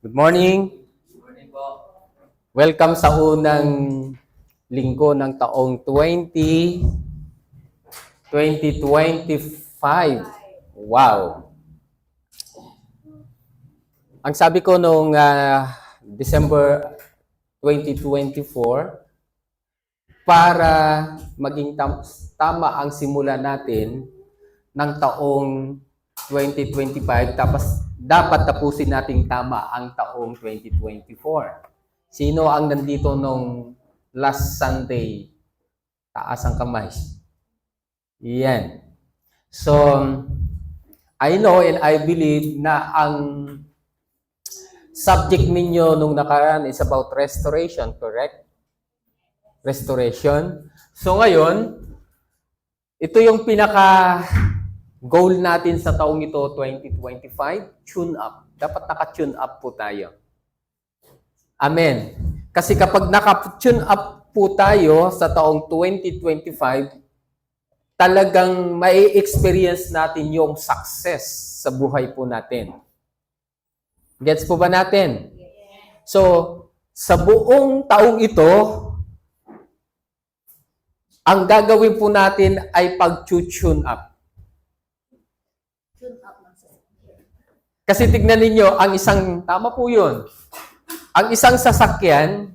Good morning. Welcome sa unang linggo ng taong 2025. Wow! Ang sabi ko nung December 2024, para maging tama ang simula natin ng taong 2025, tapos dapat tapusin nating tama ang taong 2024. Sino ang nandito nung last Sunday? Taas ang kamay. Yan. So, I know and I believe na ang subject ninyo nung nakaraan is about restoration, correct? Restoration. So ngayon, ito yung pinaka-goal natin sa taong ito, 2025, tune up. Dapat naka-tune up po tayo. Amen. Kasi kapag naka-tune up po tayo sa taong 2025, talagang may experience natin yung success sa buhay po natin. Gets po ba natin? So, sa buong taong ito, ang gagawin po natin ay pag-tune up. Kasi tignan ninyo, ang isang, tama po yun, ang isang sasakyan,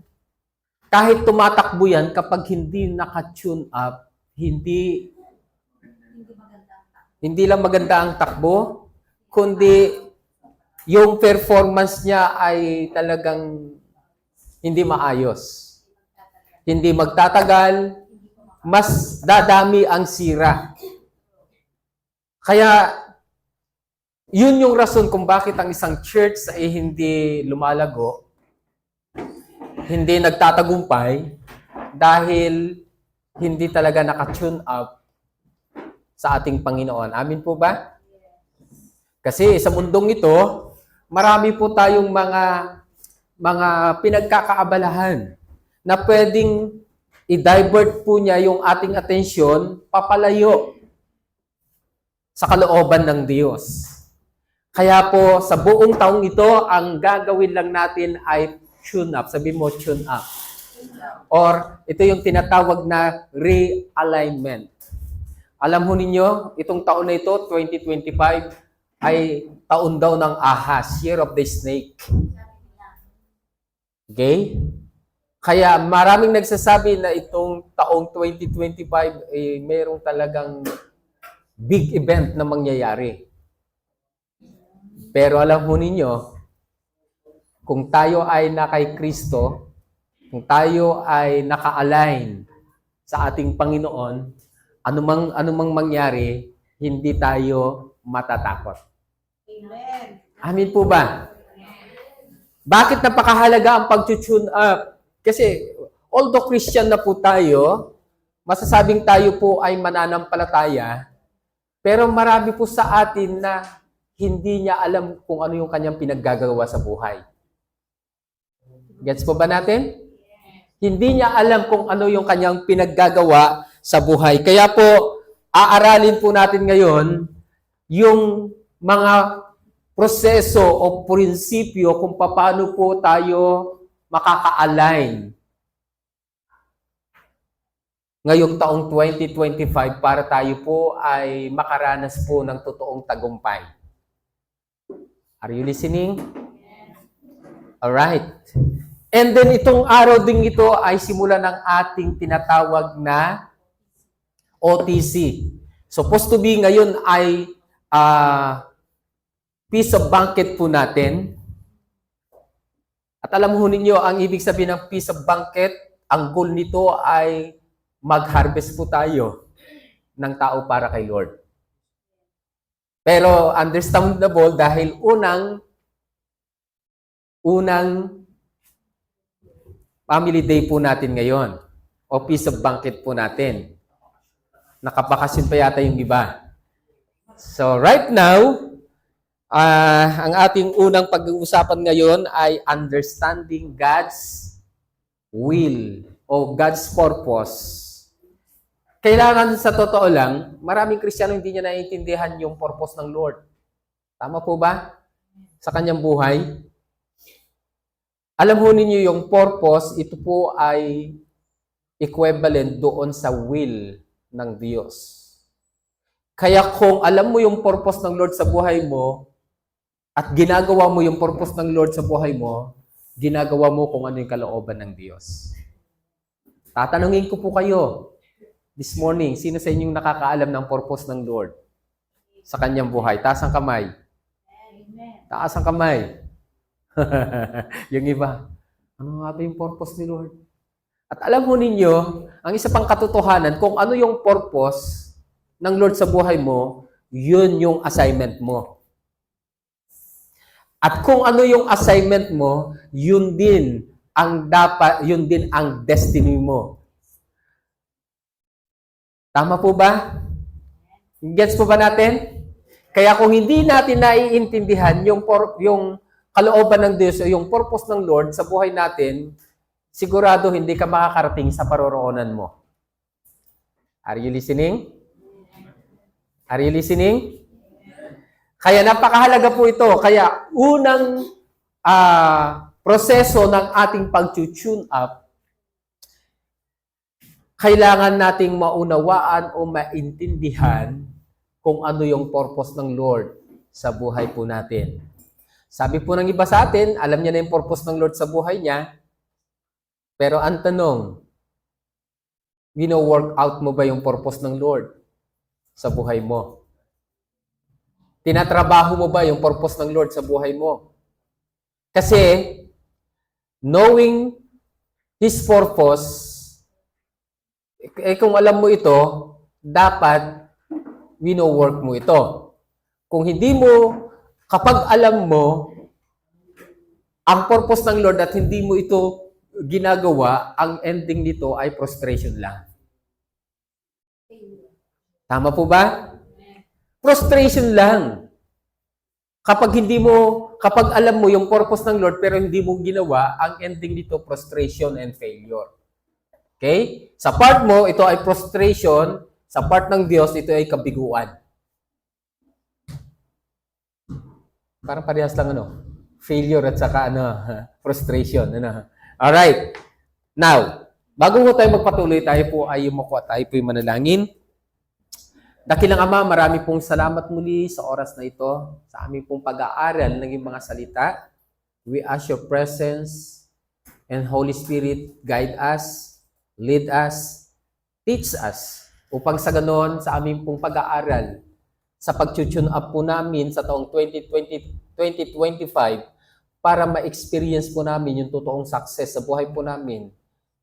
kahit tumatakbo yan, kapag hindi naka-tune up, hindi lang maganda ang takbo, kundi yung performance niya ay talagang hindi maayos. Hindi magtatagal, mas dadami ang sira. Kaya, yun yung rason kung bakit ang isang church ay hindi lumalago, hindi nagtatagumpay, dahil hindi talaga naka-tune up sa ating Panginoon. Amin po ba? Kasi sa mundong ito, marami po tayong mga pinagkakaabalahan na pwedeng i-divert po niya yung ating atensyon papalayo sa kalooban ng Diyos. Kaya po, sa buong taong ito, ang gagawin lang natin ay tune up. Sabi mo, tune up. Or, ito yung tinatawag na realignment. Alam ho ninyo, itong taon na ito, 2025, ay taon daw ng ahas, year of the snake. Okay? Kaya maraming nagsasabi na itong taong 2025 mayroong talagang big event na mangyayari. Pero alam ho ninyo, kung tayo ay kay Kristo, kung tayo ay naka-align sa ating Panginoon, anumang mangyari, hindi tayo matatakot. Amen. Amin po ba? Bakit napakahalaga ang pag-tune up? Kasi, although Christian na po tayo, masasabing tayo po ay mananampalataya, pero marami po sa atin na hindi niya alam kung ano yung kanyang pinaggagawa sa buhay. Gets po ba natin? Hindi niya alam kung ano yung kanyang pinaggagawa sa buhay. Kaya po, aaralin po natin ngayon yung mga proseso o prinsipyo kung paano po tayo makaka-align ngayong taong 2025 para tayo po ay makaranas po ng totoong tagumpay. Are you listening? Alright. And then itong araw ding ito ay simula ng ating tinatawag na OTC. Supposed to be ngayon ay piece of banquet po natin. At alam ho ninyo, ang ibig sabihin ng piece of banquet, ang goal nito ay mag-harvest po tayo ng tao para kay Lord. Pero understandable dahil unang family day po natin ngayon o piece of banquet po natin. Nakabakasyon pa yata yung iba. So right now, ang ating unang pag-uusapan ngayon ay understanding God's will o God's purpose. Kailangan sa totoo lang, maraming Kristiyano hindi niya naiintindihan yung purpose ng Lord. Tama po ba? Sa kanyang buhay. Alam ho ninyo yung purpose, ito po ay equivalent doon sa will ng Diyos. Kaya kung alam mo yung purpose ng Lord sa buhay mo, at ginagawa mo yung purpose ng Lord sa buhay mo, ginagawa mo kung ano yung kalooban ng Diyos. Tatanungin ko po kayo, this morning, sino sa inyong nakakaalam ng purpose ng Lord sa kanyang buhay? Taas ang kamay. Taas ang kamay. Yung iba, ano nga ba yung purpose ni Lord? At alam mo ninyo, ang isa pang katotohanan, kung ano yung purpose ng Lord sa buhay mo, yun yung assignment mo. At kung ano yung assignment mo, yun din ang destiny mo. Tama po ba? Gets po ba natin? Kaya kung hindi natin naiintindihan yung kalooban ng Diyos o yung purpose ng Lord sa buhay natin, sigurado hindi ka makakarating sa paroroonan mo. Are you listening? Are you listening? Kaya napakahalaga po ito. Kaya unang proseso ng ating pag-tune up, kailangan nating maunawaan o maintindihan kung ano yung purpose ng Lord sa buhay po natin. Sabi po ng iba sa atin, alam niya na yung purpose ng Lord sa buhay niya, pero ang tanong, work out mo ba yung purpose ng Lord sa buhay mo? Tinatrabaho mo ba yung purpose ng Lord sa buhay mo? Kasi, knowing His purpose, kung alam mo ito, dapat work mo ito. Kung hindi mo, kapag alam mo ang purpose ng Lord at hindi mo ito ginagawa, ang ending nito ay frustration lang. Tama po ba? Frustration lang. Kapag alam mo yung purpose ng Lord pero hindi mo ginawa, ang ending nito frustration and failure. Okay? Sa part mo, ito ay frustration. Sa part ng Diyos, ito ay kabiguan. Parang parehas lang failure at saka frustration. Alright. Now, bago tayo magpatuloy, tayo po ay yumakwa, tayo po ay manalangin. Dakilang Ama, marami pong salamat muli sa oras na ito, sa aming pong pag-aaral ng iyong mga salita. We ask your presence and Holy Spirit guide us, lead us, teach us, upang sa ganon, sa aming pong pag-aaral, sa pag-tune up po namin sa taong 2025, para ma-experience po namin yung totoong success sa buhay po namin.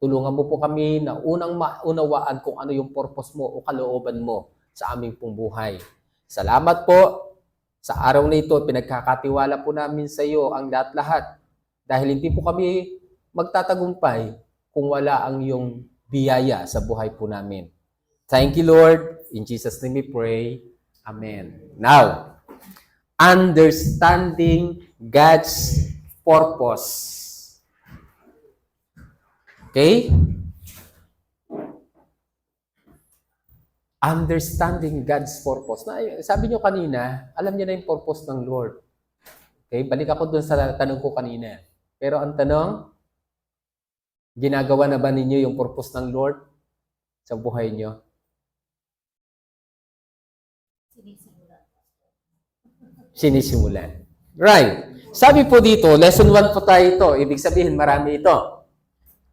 Tulungan mo po kami na unang maunawaan kung ano yung purpose mo o kalooban mo sa aming pong buhay. Salamat po sa araw na ito. Pinagkakatiwala po namin sa iyo ang lahat-lahat. Dahil hindi po kami magtatagumpay kung wala ang iyong biyaya sa buhay po namin. Thank you, Lord. In Jesus' name we pray. Amen. Now, understanding God's purpose. Okay? Understanding God's purpose. Sabi nyo kanina, alam niyo na yung purpose ng Lord. Okay? Balik ako dun sa tanong ko kanina. Pero ang tanong, ginagawa na ba ninyo yung purpose ng Lord sa buhay nyo? Sinisimulan. Right. Sabi po dito, lesson 1 po tayo ito. Ibig sabihin, marami ito.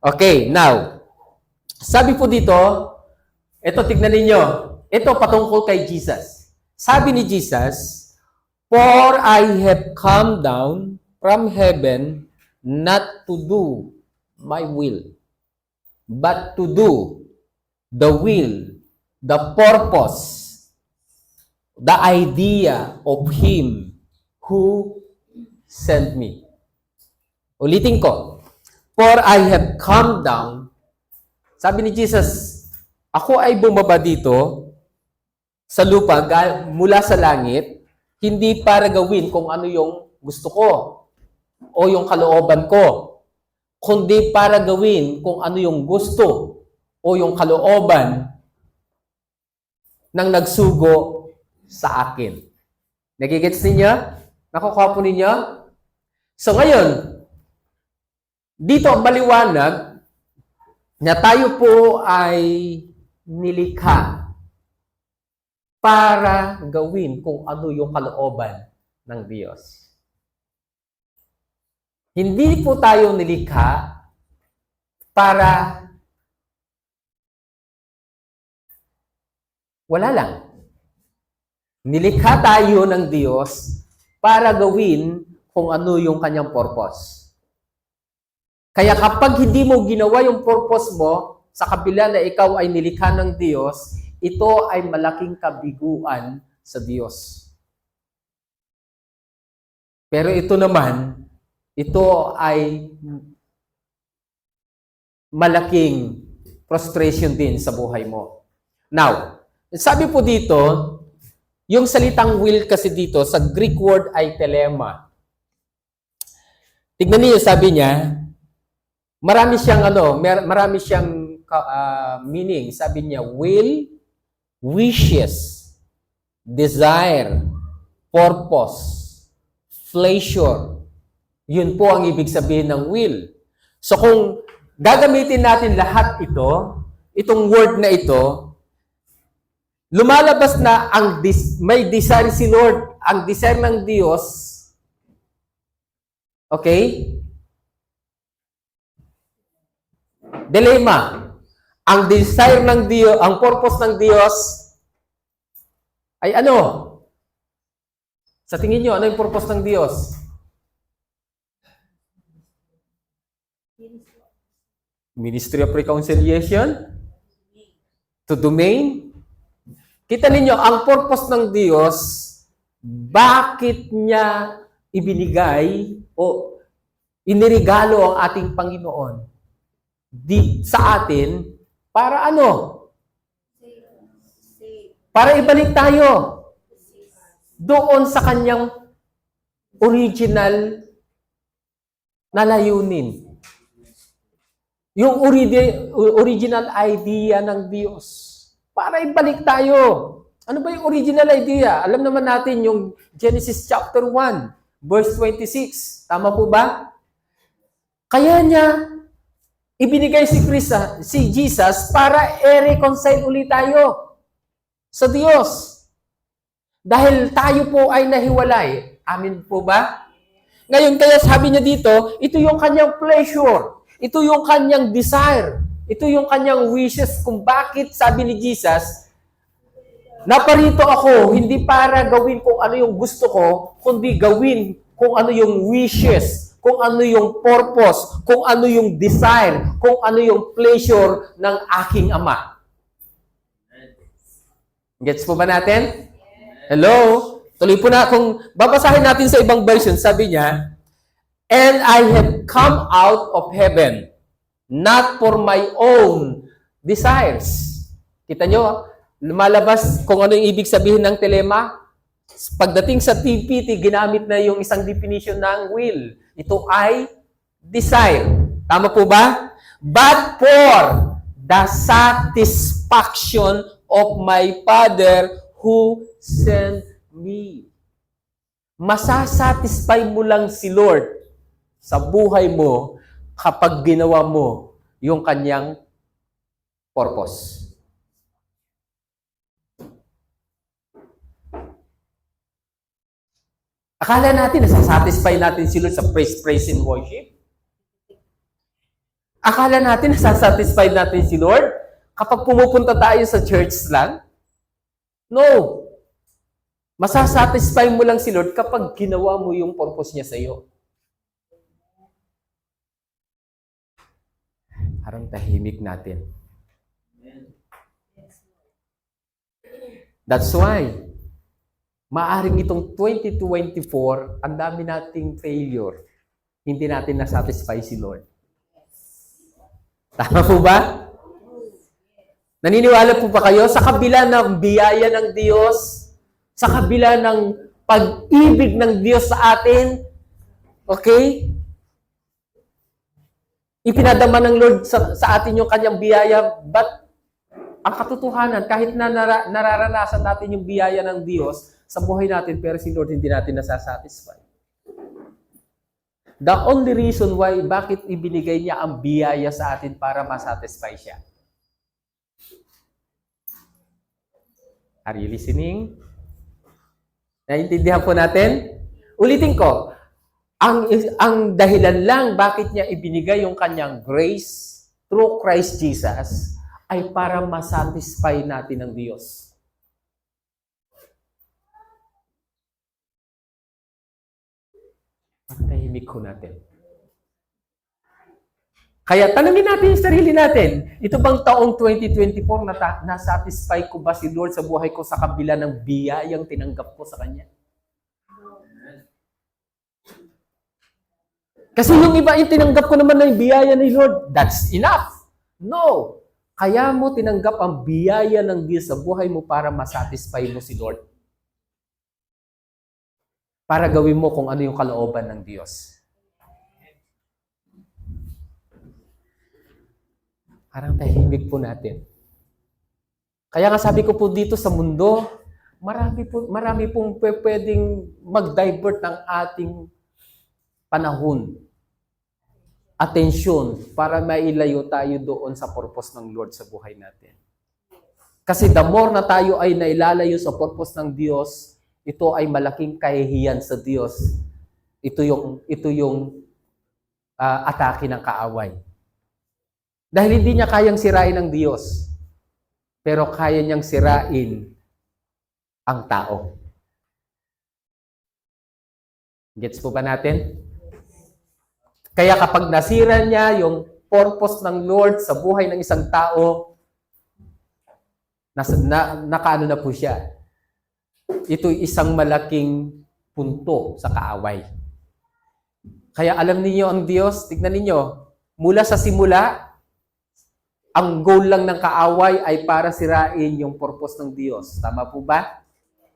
Okay, now, sabi po dito, ito, tignan ninyo. Ito patungkol kay Jesus. Sabi ni Jesus, "For I have come down from heaven not to do my will, but to do the will, the purpose, the idea of Him who sent me." Ulitin ko. For I have come down. Sabi ni Jesus, ako ay bumaba dito sa lupa mula sa langit, hindi para gawin kung ano yung gusto ko o yung kalooban ko, kundi para gawin kung ano yung gusto o yung kalooban ng nagsugo sa akin. Nagigets ninyo? Nakukuha po ninyo? So ngayon, Dito ang maliwanag na tayo po ay nilikha para gawin kung ano yung kalooban ng Diyos. Hindi po tayo nilikha para wala lang. Nilikha tayo ng Diyos para gawin kung ano yung kanyang purpose. Kaya kapag hindi mo ginawa yung purpose mo, sa kabila na ikaw ay nilikha ng Diyos, ito ay malaking kabiguan sa Diyos. Pero ito naman, ito ay malaking frustration din sa buhay mo. Now, sabi po dito, yung salitang will kasi dito, sa Greek word ay telema. Tignan niyo, sabi niya, marami siyang meaning. Sabi niya, will, wishes, desire, purpose, pleasure. Yun po ang ibig sabihin ng will. So kung gagamitin natin lahat ito, itong word na ito, lumalabas na may desire si Lord. Ang desire ng Diyos, okay? Dilemma. Ang desire ng Diyos, ang purpose ng Diyos ay ano? Sa tingin nyo, ano yung purpose ng Diyos? Ministry of Reconciliation? To domain? Kita ninyo, ang purpose ng Diyos, bakit niya ibinigay o inirigalo ang ating Panginoon sa atin para ano? Para ibalik tayo doon sa kanyang original na layunin. Yung original idea ng Diyos. Para ibalik tayo. Ano ba yung original idea? Alam naman natin yung Genesis chapter 1, verse 26. Tama po ba? Kaya niya ibinigay si Jesus para i-reconcile ulit tayo sa Diyos. Dahil tayo po ay nahiwalay. Amin po ba? Ngayon, kaya sabi niya dito, ito yung kanyang pleasure. Ito yung kanyang desire. Ito yung kanyang wishes kung bakit, sabi ni Jesus, naparito ako, hindi para gawin kung ano yung gusto ko, kundi gawin kung ano yung wishes, kung ano yung purpose, kung ano yung desire, kung ano yung pleasure ng aking Ama. Gets po ba natin? Hello? Tuloy po na. Kung babasahin natin sa ibang version, sabi niya, and I have come out of heaven, not for my own desires. Kita nyo, lumalabas kung ano yung ibig sabihin ng telema. Pagdating sa TPT, ginamit na yung isang definition ng will. Ito ay desire. Tama po ba? But for the satisfaction of my Father who sent me. Masasatisfy mo lang si Lord sa buhay mo kapag ginawa mo yung kanyang purpose. Akala natin nasasatisfy natin si Lord sa praise and worship? Akala natin nasasatisfy natin si Lord kapag pumupunta tayo sa church lang? No. Masasatisfy mo lang si Lord kapag ginawa mo yung purpose niya sa iyo. Harang tahimik natin. That's why, maaring itong 2024, ang dami nating failure. Hindi natin nasatisfy si Lord. Tama po ba? Naniniwala po ba kayo? Sa kabila ng biyaya ng Diyos, sa kabila ng pag-ibig ng Diyos sa atin, okay? Ipinadama ng Lord sa atin yung kanyang biyaya, but ang katotohanan, kahit na nararanasan natin yung biyaya ng Diyos sa buhay natin, pero si Lord hindi natin nasasatisfy. The only reason why, bakit ibinigay niya ang biyaya sa atin para masatisfy siya. Are you listening? Naintindihan po natin? Ulitin ko, ang dahilan lang bakit niya ibinigay yung kanyang grace through Christ Jesus ay para masatisfy natin ang Diyos. Patahimik ko natin. Kaya tanungin natin yung sarili natin. Ito bang taong 2024 nasatisfy ko ba si Lord sa buhay ko sa kabila ng biyayang tinanggap ko sa Kanya? Kasi yung iba, yung tinanggap ko naman na yung biyaya ni Lord, that's enough. No. Kaya mo tinanggap ang biyaya ng Diyos sa buhay mo para masatisfy mo si Lord. Para gawin mo kung ano yung kalooban ng Diyos. Parang tahimik po natin. Kaya nga sabi ko po dito sa mundo, marami pong pwedeng mag-divert ng ating panahon, atensyon, para mailayo tayo doon sa purpose ng Lord sa buhay natin. Kasi the more na tayo ay nailalayo sa purpose ng Diyos, ito ay malaking kahihiyan sa Diyos. Ito yung atake ng kaaway. Dahil hindi niya kayang sirain ang Diyos, pero kaya niyang sirain ang tao. Gets po ba natin? Kaya kapag nasira niya yung purpose ng Lord sa buhay ng isang tao, nakaano na po siya. Ito'y isang malaking punto sa kaaway. Kaya alam niyo ang Diyos, tignan niyo, mula sa simula, ang goal lang ng kaaway ay para sirain yung purpose ng Diyos. Tama po ba?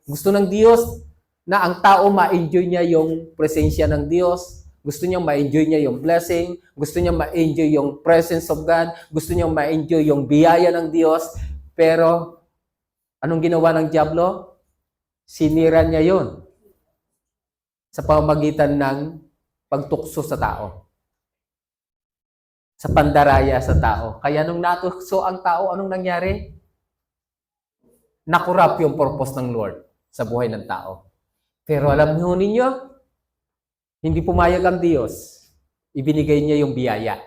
Gusto ng Diyos na ang tao ma-enjoy niya yung presensya ng Diyos. Gusto niya ma-enjoy niya yung blessing. Gusto niya ma-enjoy yung presence of God. Gusto niya ma-enjoy yung biyaya ng Diyos. Pero, anong ginawa ng dyablo? Sinira niya yon sa pamamagitan ng pagtukso sa tao. Sa pandaraya sa tao. Kaya nung natukso ang tao, anong nangyari? Nakurap yung purpose ng Lord sa buhay ng tao. Pero alam niyo ninyo, hindi pumayag ang Diyos. Ibinigay niya yung biyaya.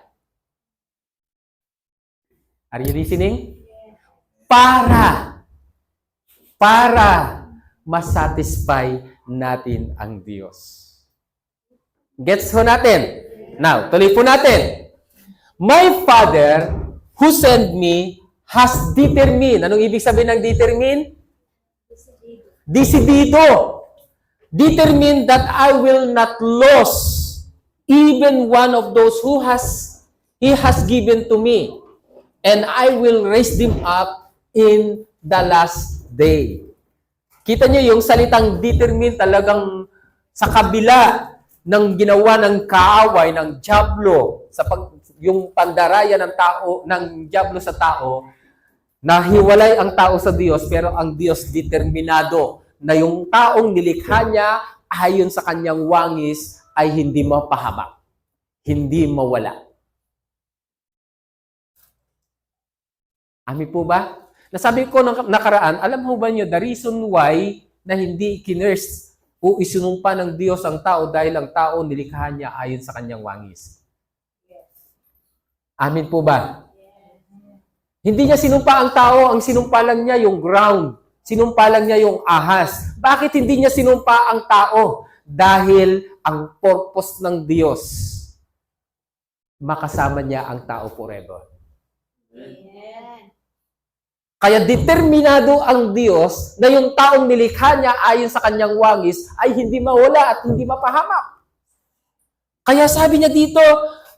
Are you listening? Para masatisfy natin ang Diyos. Gets ho natin? Now, tuloy po natin. My Father who sent me has determined. Anong ibig sabihin ng determined? Decidido. Determined that I will not lose even one of those He has given to me. And I will raise them up in the last day. Kita niyo yung salitang determined talagang sa kabila ng ginawa ng kaaway, ng dyablo, yung pandaraya ng tao, ng dyablo sa tao, nahiwalay ang tao sa Diyos, pero ang Diyos determinado na yung taong nilikha niya ayon sa kanyang wangis ay hindi mapahamak, hindi mawala. Amin po ba? Nasabi ko ng nakaraan, alam mo ba niyo, the reason why na hindi kinurse o isinumpa ng Diyos ang tao dahil ang tao nilikha niya ayon sa kanyang wangis. Amin po ba? Hindi niya sinumpa ang tao, ang sinumpa lang niya yung ground. Sinumpa lang niya yung ahas. Bakit hindi niya sinumpa ang tao? Dahil ang purpose ng Diyos, makasama niya ang tao forever. Kaya determinado ang Diyos na yung taong nilikha niya ayon sa kanyang wangis ay hindi mawala at hindi mapahamak. Kaya sabi niya dito,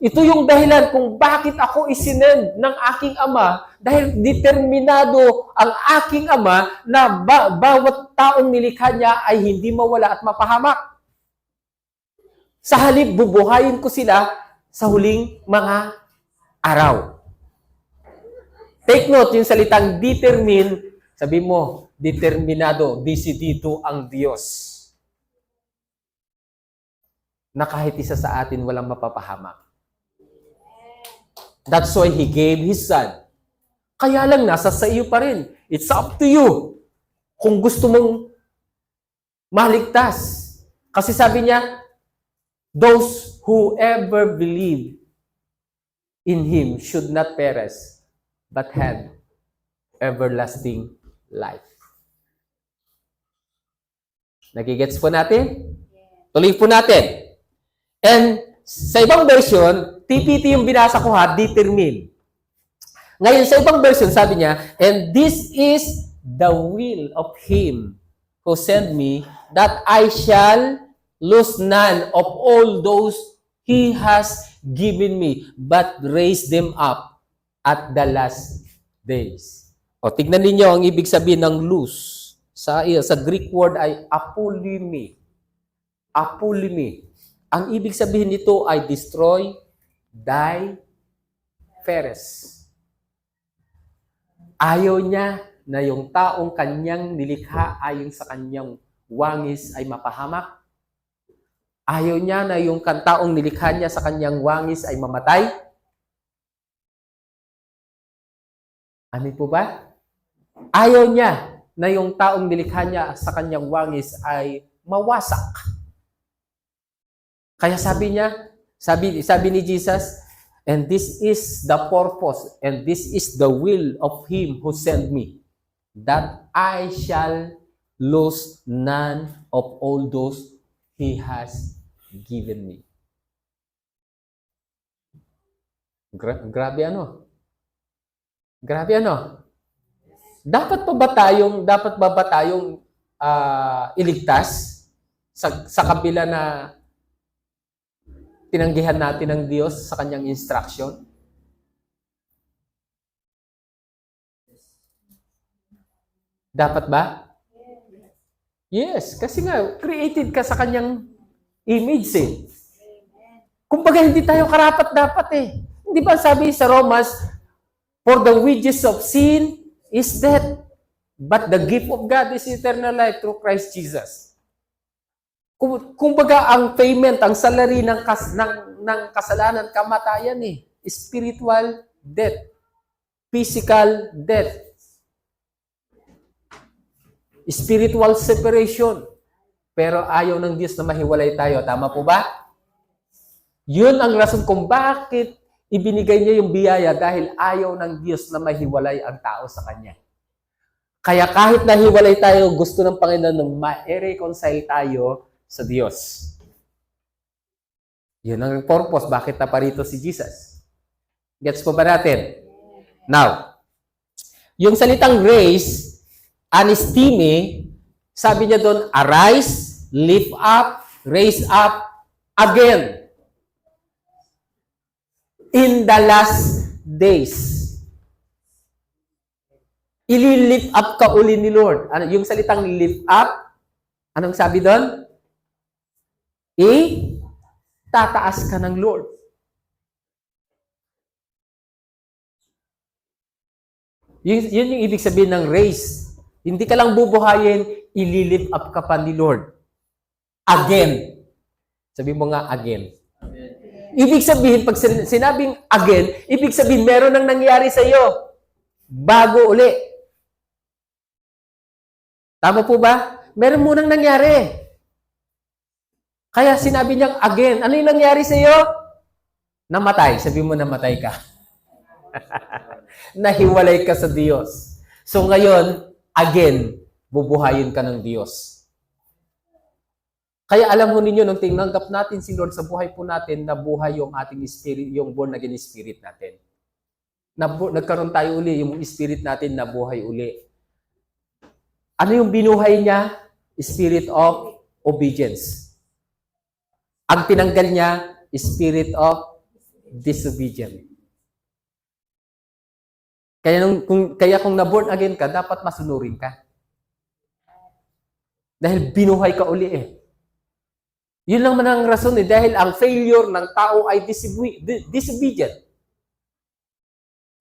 ito yung dahilan kung bakit ako isinend ng aking ama dahil determinado ang aking ama na bawat taong nilikha niya ay hindi mawala at mapahamak. Sa halip, bubuhayin ko sila sa huling mga araw. Take note, yung salitang determine, sabi mo, determinado, decidido ang Diyos. na kahit isa sa atin walang mapapahamak. That's why He gave His Son. Kaya lang, nasa sa iyo pa rin. It's up to you. Kung gusto mong maligtas. Kasi sabi niya, those who ever believe in Him should not perish, but have everlasting life. Nagigets po natin? Tuloy po natin. And sa ibang version, TPT yung binasa ko ha, determine. Ngayon, sa ibang version, sabi niya, and this is the will of Him who sent me, that I shall lose none of all those He has given me, but raise them up at the last days. O, tignan ninyo ang ibig sabihin ng lose. Sa Greek word ay apolumi. Apolumi. Ang ibig sabihin nito ay destroy, die, perish. Ayaw niya na yung taong kanyang nilikha ayon sa kanyang wangis ay mapahamak. Ayaw niya na yung taong nilikha niya sa kanyang wangis ay mamatay. Amin po ba? Ayaw niya na yung taong nilikha niya sa kanyang wangis ay mawasak. Kaya sabi niya, sabi ni Jesus, and this is the purpose, and this is the will of Him who sent me, that I shall lose none of all those He has given me. Grabe ano? Grabe ano? Dapat ba ba tayong iligtas sa kabila na tinanggihan natin ng Diyos sa kanyang instruction? Dapat ba? Yes, kasi nga, created ka sa kanyang image eh. Kumbaga, hindi tayo karapat-dapat eh. Hindi ba sabi sa Romans, for the wages of sin is death, but the gift of God is eternal life through Christ Jesus. Kumbaga, ang payment, ang salary ng kasalanan, kamatayan eh. Spiritual death. Physical death. Spiritual separation. Pero ayaw ng Diyos na mahiwalay tayo. Tama po ba? Yun ang rason kung bakit ibinigay niya yung biyaya dahil ayaw ng Diyos na mahiwalay ang tao sa Kanya. Kaya kahit nahiwalay tayo, gusto ng Panginoon na ma-reconcile tayo sa Diyos. Yun ang purpose. Bakit naparito si Jesus? Gets po ba natin? Now, yung salitang grace, anistime, sabi niya doon, arise, lift up, raise up, again. In the last days. Ili-lift up ka uli ni Lord. Ano, yung salitang lift up, anong sabi doon? Tataas ka ng Lord. Yun yung ibig sabihin ng raise. Hindi ka lang bubuhayin, ili-lift up ka pa ni Lord. Again. Sabi mo nga, again. Ibig sabihin, pag sinabing again, ibig sabihin, meron nang nangyari sa iyo. Bago uli. Tama po ba? Meron munang nangyari. Kaya sinabi niyang again. Ano yung nangyari sa iyo? Namatay. Sabi mo, namatay ka. Nahiwalay ka sa Diyos. So ngayon, again, bubuhayin ka ng Diyos. Kaya alam mo ninyo, nung tinanggap natin si Lord sa buhay po natin, nabuhay yung ating spirit, yung born again spirit natin. Nagkaroon tayo uli, yung spirit natin nabuhay uli. Ano yung binuhay niya? Spirit of obedience. Ang tinanggal niya, spirit of disobedience. Kaya kung na-born again ka, dapat masunurin ka. Dahil binuhay ka uli eh. Yun lang man ang rason eh, dahil ang failure ng tao ay disobedient.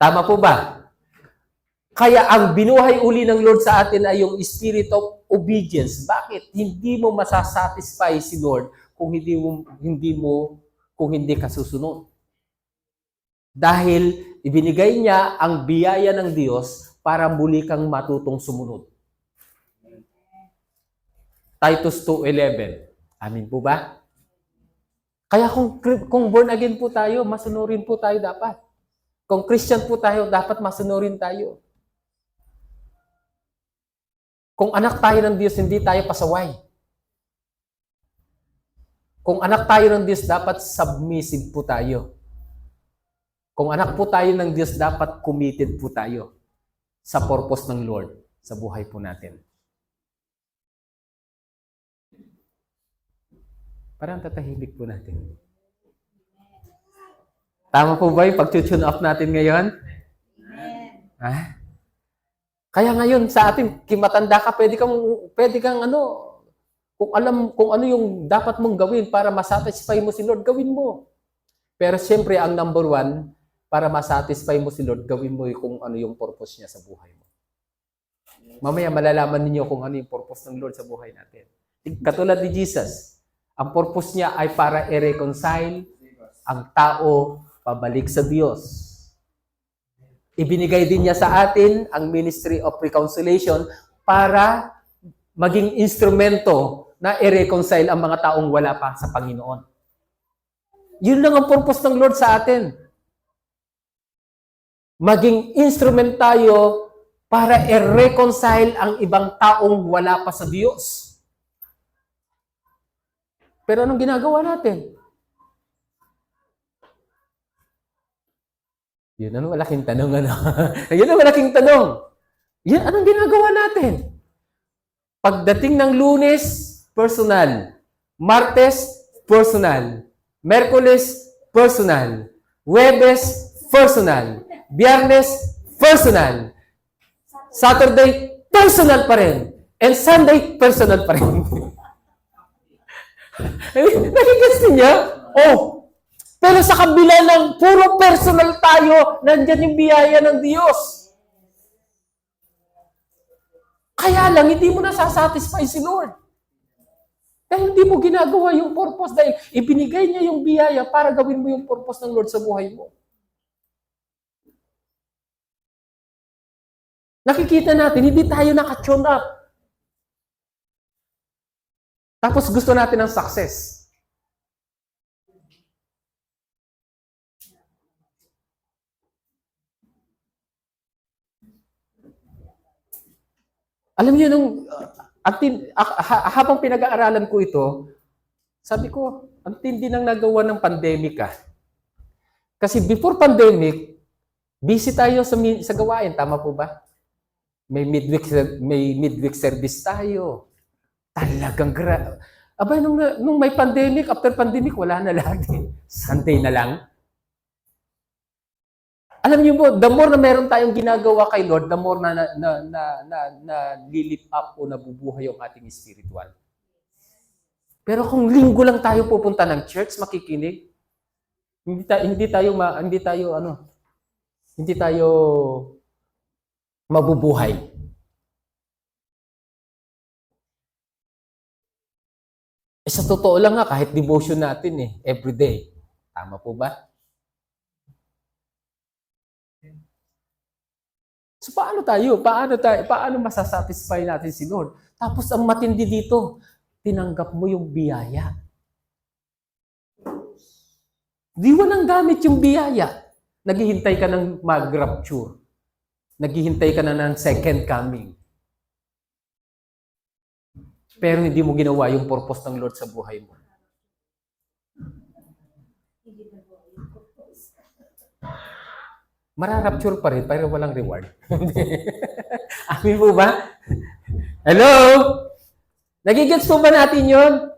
Tama po ba? Kaya ang binuhay uli ng Lord sa atin ay yung spirit of obedience. Bakit? Hindi mo masasatisfy si Lord kung hindi ka susunod. Dahil ibinigay niya ang biyaya ng Diyos para muli kang matutong sumunod. Titus 2:11. Amin po ba? Kaya kung born again po tayo, masunurin po tayo dapat. Kung Christian po tayo, dapat masunurin tayo. Kung anak tayo ng Diyos, hindi tayo pasaway. Kung anak tayo ng Diyos, dapat submissive po tayo. Kung anak po tayo ng Diyos, dapat committed po tayo sa purpose ng Lord sa buhay po natin. Parang tatahimik po natin. Tama po ba yung pag-tune off natin ngayon? Ha? Kaya ngayon sa atin, kimatanda ka, pwede kang kung ano yung dapat mong gawin para masatisfy mo si Lord, gawin mo. Pero siyempre, ang number one, para masatisfy mo si Lord, gawin mo kung ano yung purpose niya sa buhay mo. Mamaya malalaman ninyo kung ano yung purpose ng Lord sa buhay natin. Katulad ni Jesus, ang purpose niya ay para i-reconcile ang tao pabalik sa Diyos. Ibinigay din niya sa atin ang Ministry of Reconciliation para maging instrumento na i-reconcile ang mga taong wala pa sa Panginoon. Yun lang ang purpose ng Lord sa atin. Maging instrument tayo para i-reconcile ang ibang taong wala pa sa Diyos. Pero anong ginagawa natin? Yun ang malaking tanong, Yun ang malaking tanong. Yun, anong ginagawa natin? Pagdating ng Lunes, personal. Martes, personal. Merkules, personal. Huwebes, personal. Biyernes, personal. Saturday, personal pa rin. And Sunday, personal pa rin. Nakikits niya? Oh, pero sa kabila ng puro personal tayo, nandyan yung biyaya ng Diyos. Kaya lang, hindi mo nasasatisfy si Lord. Dahil hindi mo ginagawa yung purpose. Dahil ibinigay niya yung biyaya para gawin mo yung purpose ng Lord sa buhay mo. Nakikita natin, hindi tayo naka-tune up. Tapos gusto natin ng success. Alam niyo, habang pinag-aaralan ko ito, sabi ko, ang tindi ng nagawa ng pandemic . Kasi before pandemic, busy tayo sa gawain. Tama po ba? May midweek service tayo. Talagang Aba, nung may pandemic, after pandemic, wala na lagi. Sunday na lang. Alam niyo po, the more na meron tayong ginagawa kay Lord, the more na lilip up o nabubuhay yung ating spiritual. Pero kung linggo lang tayo pupunta ng church, makikinig, hindi tayo mabubuhay. Sa totoo lang kahit devotion natin everyday. Tama po ba? So paano masasatisfy natin si Lord? Tapos ang matindi dito, tinanggap mo yung biyaya. Di walang gamit yung biyaya. Naghihintay ka ng mag-rapture. Naghihintay ka na ng second coming. Pero hindi mo ginawa yung purpose ng Lord sa buhay mo. Mararapture pa rin, pero walang reward. Amin po ba? Hello? Nagigets po ba natin yun?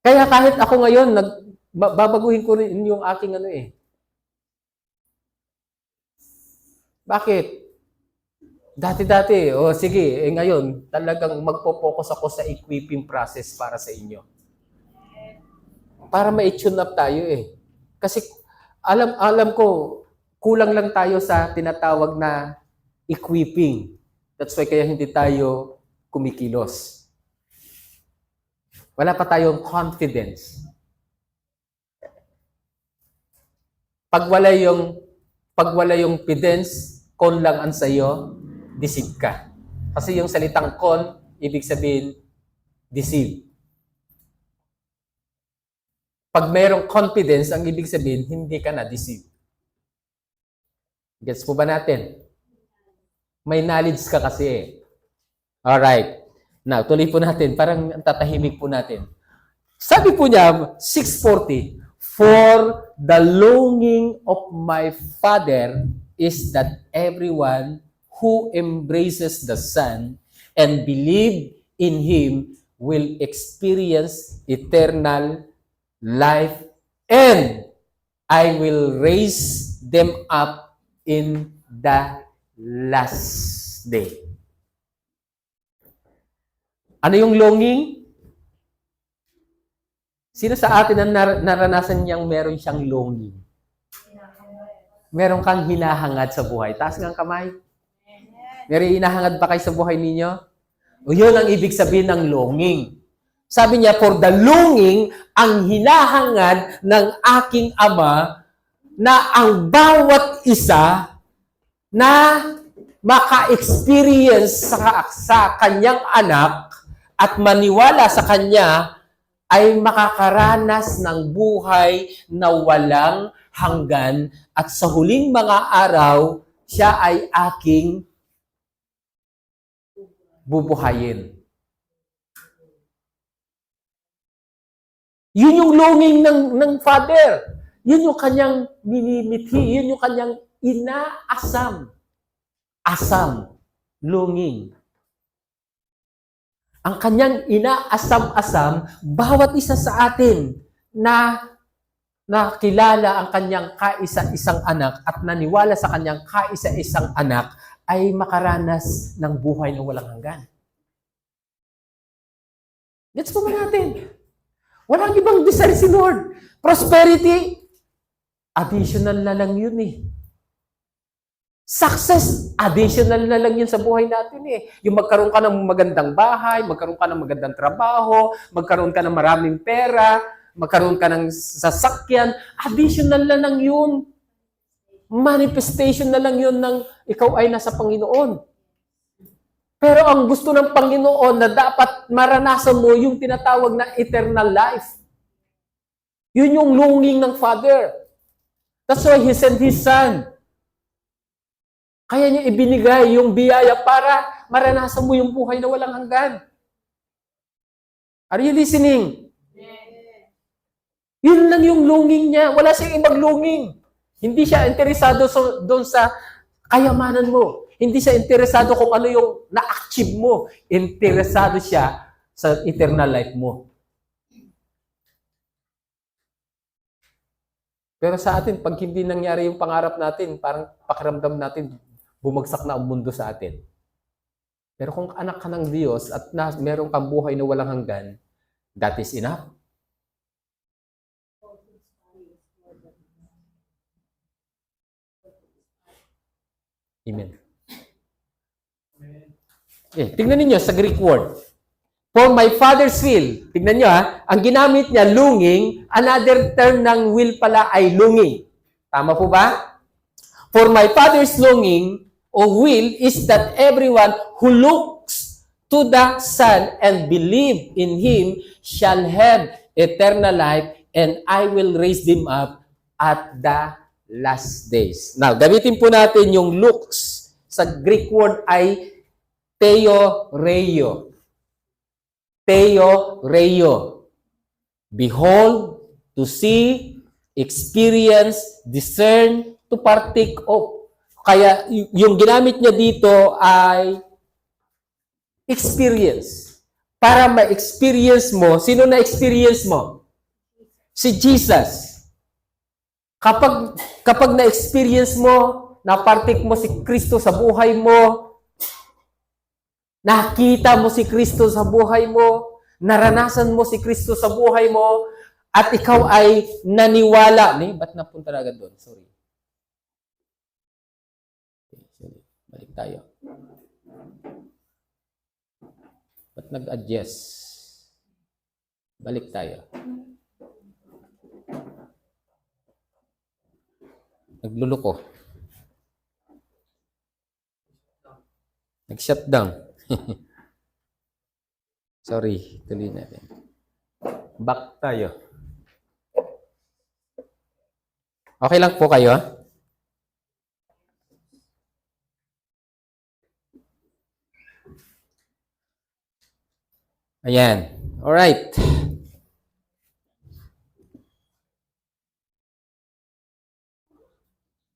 Kaya kahit ako ngayon, babaguhin ko rin yung aking Bakit? Dati-dati, sige, ngayon, talagang magpo-focus ako sa equipping process para sa inyo. Para ma-tune up tayo Kasi alam ko, kulang lang tayo sa tinatawag na equipping. That's why kaya hindi tayo kumikilos. Wala pa tayong confidence. Pag wala yung confidence, con lang ang sa'yo, deceive ka. Kasi yung salitang con, ibig sabihin, deceive. Pag mayroong confidence, ang ibig sabihin, hindi ka na-deceive. Gets po ba natin? May knowledge ka kasi eh. Alright. Now, tuloy po natin. Parang tatahimik po natin. Sabi po niya, 6:40, "For the longing of my Father is that everyone who embraces the Son and believe in Him will experience eternal life, and I will raise them up in the last day." Ano yung longing? Sino sa atin ang naranasan niyang meron siyang longing? Meron kang hinahangad sa buhay. Taas ng kamay. Meron hinahangad ba kayo sa buhay ninyo? O yun ang ibig sabihin ng longing. Sabi niya, "For the longing, ang hinahangad ng aking Ama na ang bawat isa na maka-experience sa kanyang anak at maniwala sa kanya ay makakaranas ng buhay na walang hanggan at sa huling mga araw, siya ay aking bubuhayin." Yun yung longing ng Father. Yun yung kanyang minimithi. Yun yung kanyang inaasam. Asam. Longing. Ang kanyang inaasam-asam, bawat isa sa atin na kilala ang kanyang kaisa-isang anak at naniwala sa kanyang kaisa-isang anak ay makaranas ng buhay na walang hanggan. Gets po ba natin? Walang ibang desire si Lord. Prosperity, additional na lang yun eh. Success, additional na lang yun sa buhay natin eh. Yung magkaroon ka ng magandang bahay, magkaroon ka ng magandang trabaho, magkaroon ka ng maraming pera, magkaroon ka ng sasakyan, additional na lang yun. Manifestation na lang yun ng ikaw ay nasa Panginoon. Pero ang gusto ng Panginoon na dapat maranasan mo yung tinatawag na eternal life. Yun yung longing ng Father. That's why He sent His Son. Kaya niya ibinigay yung biyaya para maranasan mo yung buhay na walang hanggan. Are you listening? Yun lang yung longing niya. Wala siyang ibang longing. Hindi siya interesado doon sa kayamanan mo. Hindi siya interesado kung ano yung na-achieve mo. Interesado siya sa eternal life mo. Pero sa atin, pag hindi nangyari yung pangarap natin, parang pakiramdam natin, bumagsak na ang mundo sa atin. Pero kung anak ka ng Diyos at meron kang buhay na walang hanggan, that is enough. Amen. Tingnan niyo sa Greek word. For my Father's will. Tingnan niyo ang ginamit niya, longing, another term ng will pala ay longing. Tama po ba? For my Father's longing o will is that everyone who looks to the Son and believe in Him shall have eternal life, and I will raise them up at the last days. Now, gamitin po natin yung looks. Sa Greek word ay theoreo. Theoreo. Behold, to see, experience, discern, to partake of. Kaya yung ginamit niya dito ay experience. Para ma-experience mo, sino na-experience mo? Si Jesus. Kapag na-experience mo, na-partake mo si Kristo sa buhay mo, nakita mo si Kristo sa buhay mo, naranasan mo si Kristo sa buhay mo, at ikaw ay naniwala. Ba't napunta na agad doon? Sorry. Balik tayo. Ba't nag-adjust? Balik tayo. Nagluluko. Nag-shutdown. Sorry, tuloy natin. Back tayo. Okay lang po kayo? Ayan. Alright.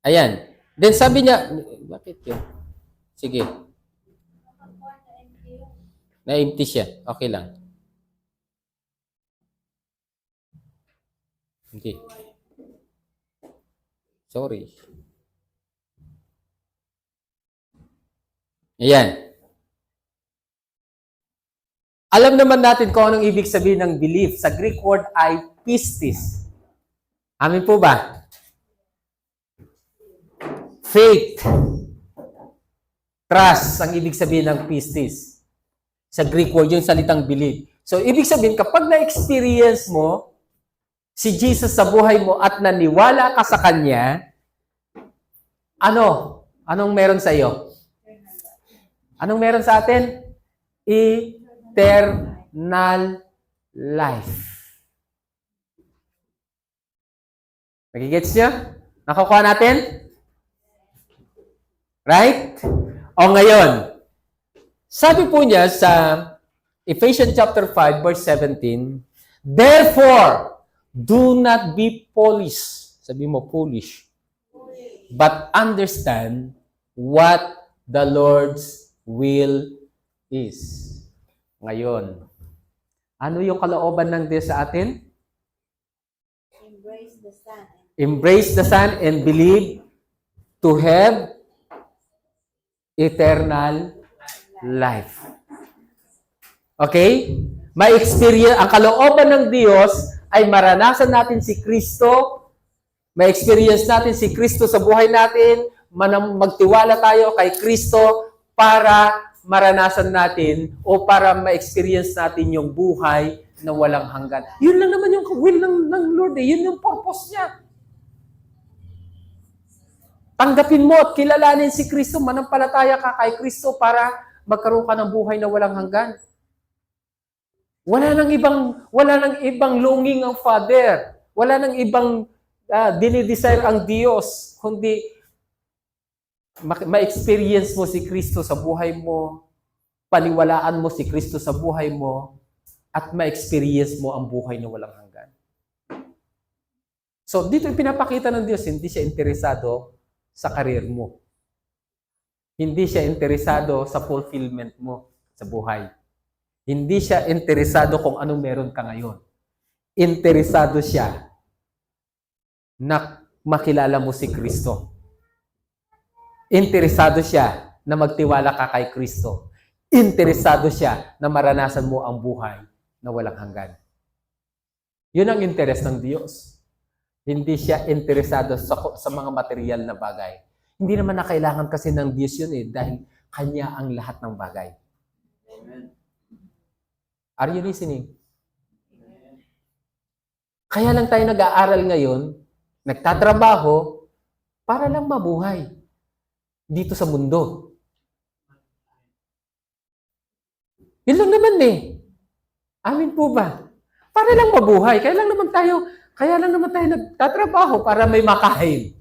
Ayan. Then sabi niya, bakit yun? Sige. Na-empty siya. Okay lang. Hindi. Sorry. Ayan. Alam naman natin kung anong ibig sabihin ng belief. Sa Greek word ay pistis. Amin po ba? Faith. Trust ang ibig sabihin ng pistis. Sa Greek word, yung salitang belief. So, ibig sabihin, kapag na-experience mo si Jesus sa buhay mo at naniwala ka sa Kanya, anong meron sa iyo? Anong meron sa atin? Eternal life. Nagigets niyo? Nakukuha natin? Right? O ngayon, sabi po niya sa Ephesians chapter 5 verse 17, therefore, do not be foolish. Sabi mo, foolish. But understand what the Lord's will is. Ngayon, ano yung kalooban ng Diyos sa atin? Embrace the Son. Embrace the Son and believe to have eternal life. Okay? May experience, ang kalooban ng Diyos ay maranasan natin si Kristo, may experience natin si Kristo sa buhay natin, magtiwala tayo kay Kristo para maranasan natin o para ma-experience natin yung buhay na walang hanggan. Yun lang naman yung will ng Lord eh. Yun yung purpose niya. Tanggapin mo at kilalanin si Kristo, manampalataya ka kay Kristo para magkaroon ka ng buhay na walang hanggan. Wala nang ibang longing ang Father. Wala nang ibang dinidesire ang Diyos, kundi ma-experience mo si Kristo sa buhay mo, paniwalaan mo si Kristo sa buhay mo, at ma-experience mo ang buhay na walang hanggan. So, dito pinapakita ng Diyos, hindi siya interesado sa karir mo. Hindi siya interesado sa fulfillment mo sa buhay. Hindi siya interesado kung anong meron ka ngayon. Interesado siya na makilala mo si Kristo. Interesado siya na magtiwala ka kay Kristo. Interesado siya na maranasan mo ang buhay na walang hanggan. Yun ang interes ng Diyos. Hindi siya interesado sa mga material na bagay. Hindi naman na kailangan kasi ng Diyos yun eh, dahil Kanya ang lahat ng bagay. Amen. Are you listening? Amen. Kaya lang tayo nag-aaral ngayon, nagtatrabaho, para lang mabuhay dito sa mundo. Yun lang naman eh. Amin po ba? Para lang mabuhay. Kaya lang naman tayo nagtatrabaho para may makain.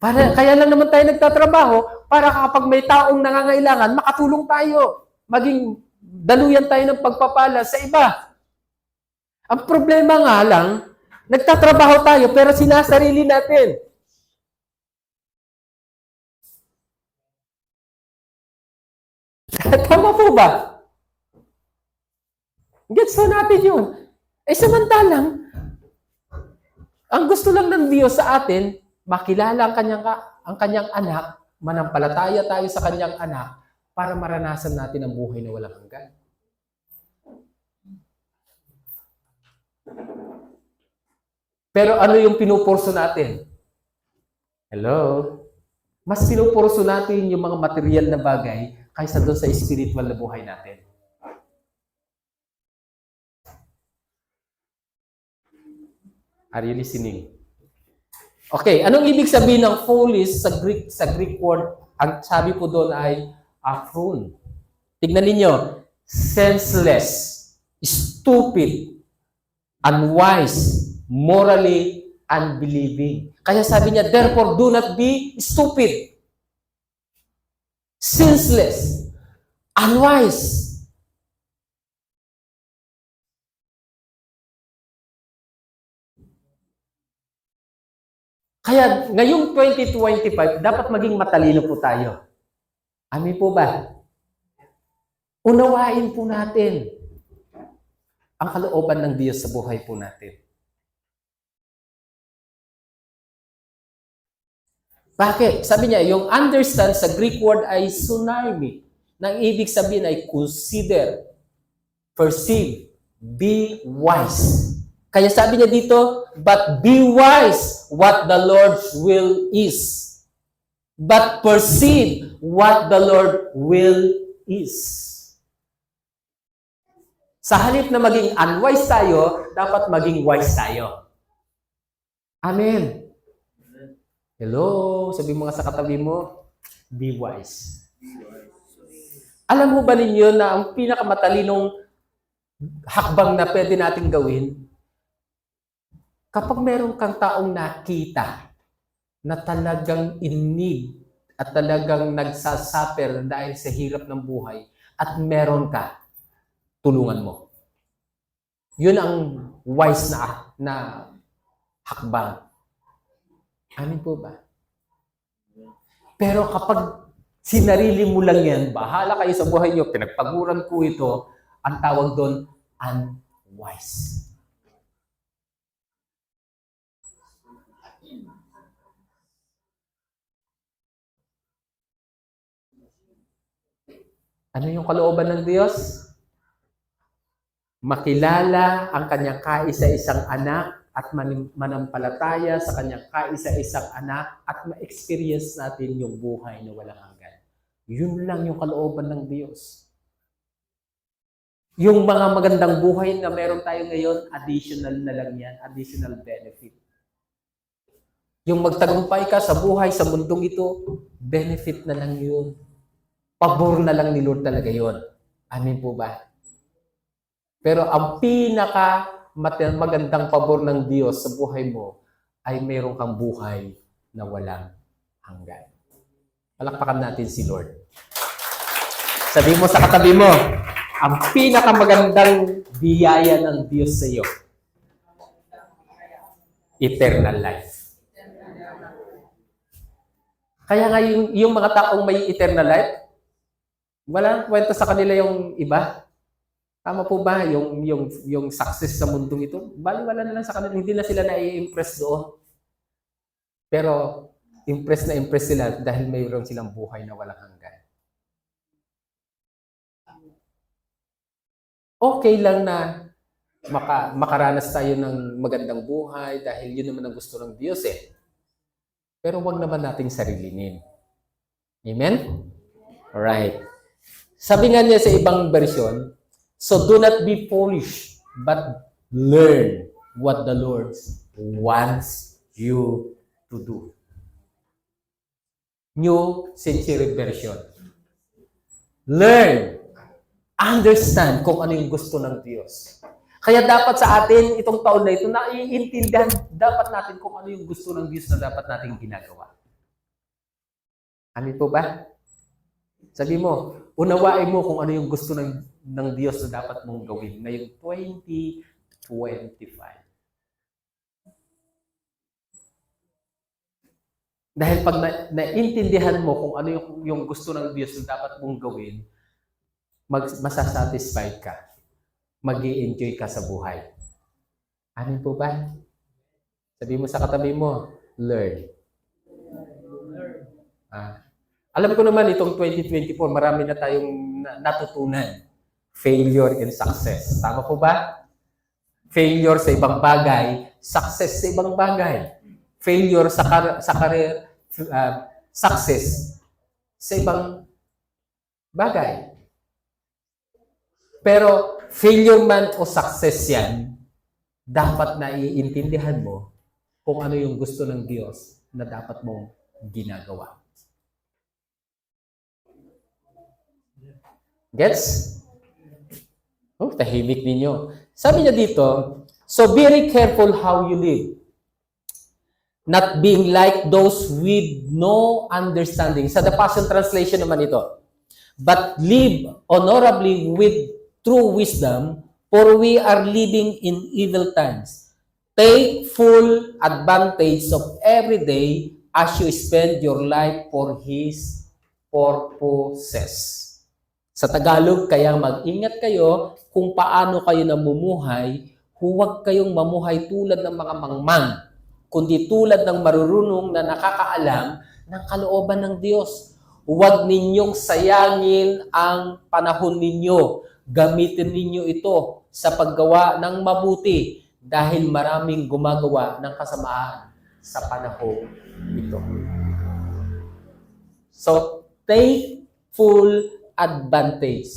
Kaya lang naman tayo nagtatrabaho para kapag may taong nangangailangan, makatulong tayo. Maging daluyan tayo ng pagpapala sa iba. Ang problema nga lang, nagtatrabaho tayo pero sinasarili natin. Tama po ba? Gets na natin yun. Eh samantalang, ang gusto lang ng Diyos sa atin, makilala ang kanyang anak, manampalataya tayo sa kanyang anak, para maranasan natin ang buhay na walang hanggan. Pero ano yung pinupurso natin? Hello? Mas pinupurso natin yung mga material na bagay kaysa doon sa spiritual na buhay natin. Are you listening? Okay, anong ibig sabihin ng foolish sa Greek word? Ang sabi po doon ay afron. Tignan ninyo, senseless, stupid, unwise, morally unbelieving. Kaya sabi niya, therefore do not be stupid, senseless, unwise. Kaya ngayong 2025, dapat maging matalino po tayo. Amin po ba? Unawain po natin ang kalooban ng Diyos sa buhay po natin. Bakit? Sabi niya, yung understand sa Greek word ay tsunami. Nang ibig sabihin ay consider, perceive, be wise. Kaya sabi niya dito, but be wise what the Lord's will is. But perceive what the Lord will is. Sa halip na maging unwise tayo, dapat maging wise tayo. Amen. Hello, sabi mo nga sa katabi mo, be wise. Alam mo ba ninyo na ang pinakamatalinong hakbang na pwede natin gawin, kapag meron kang taong nakita na talagang inig at talagang nagsasaper dahil sa hirap ng buhay at meron ka, tulungan mo. Yun ang wise na hakbang. Amin po ba? Pero kapag sinarili mo lang yan, bahala kayo sa buhay nyo, pinagpaguran ko ito, ang tawag doon, unwise. Ano yung kalooban ng Diyos? Makilala ang kanyang kaisa-isang anak at manampalataya sa kanyang kaisa-isang anak at ma-experience natin yung buhay na walang hanggan. Yun lang yung kalooban ng Diyos. Yung mga magandang buhay na meron tayo ngayon, additional na lang yan, additional benefit. Yung magtagumpay ka sa buhay, sa mundong ito, benefit na lang yun. Pabor na lang ni Lord talaga yun. Amin po ba? Pero ang magandang pabor ng Diyos sa buhay mo ay mayroon kang buhay na walang hanggan. Palakpakan natin si Lord. Sabi mo sa katabi mo, ang pinakamagandang biyaya ng Diyos sa iyo, eternal life. Kaya nga yung mga taong may eternal life, walang kwento sa kanila yung iba. Tama po ba? Yung success sa mundong ito, baliwala na lang sa kanila. Hindi na sila na-i-impress doon. Pero impress na impress sila dahil mayroon silang buhay na walang hanggan. Okay lang na makaranas tayo ng magandang buhay dahil yun naman ang gusto ng Diyos eh. Pero wag naman nating sarilinin. Amen? Alright. Sabi nga niya sa ibang version, so do not be foolish, but learn what the Lord wants you to do. New Century Version. Learn. Understand kung ano yung gusto ng Diyos. Kaya dapat sa atin, itong taon na ito, naiintindihan dapat natin kung ano yung gusto ng Diyos na dapat natin ginagawa. Amin po ba? Sabi mo, unawain mo kung ano yung gusto ng Diyos na dapat mong gawin ngayong 2025. Dahil pag naintindihan mo kung ano yung gusto ng Diyos na dapat mong gawin, masasatisfied ka. Mag-i-enjoy ka sa buhay. Amin po ba? Sabi mo sa katabi mo, learn. Alam ko naman itong 2024, marami na tayong natutunan. Failure and success. Tama po ba? Failure sa ibang bagay, success sa ibang bagay. Failure sa career, success sa ibang bagay. Pero failure man o success yan, dapat na iintindihan mo kung ano yung gusto ng Diyos na dapat mong ginagawa. Gets? Oh, tahimik ninyo. Sabi niya dito, so very careful how you live. Not being like those with no understanding. Sa The Passion Translation naman ito. But live honorably with true wisdom, for we are living in evil times. Take full advantage of every day as you spend your life for His purposes. Sa Tagalog, kaya mag-ingat kayo kung paano kayo namumuhay. Huwag kayong mamuhay tulad ng mga mangmang, kundi tulad ng marurunong na nakakaalam ng kalooban ng Diyos. Huwag ninyong sayangin ang panahon ninyo. Gamitin ninyo ito sa paggawa ng mabuti dahil maraming gumagawa ng kasamaan sa panahon ito. So, take full advantage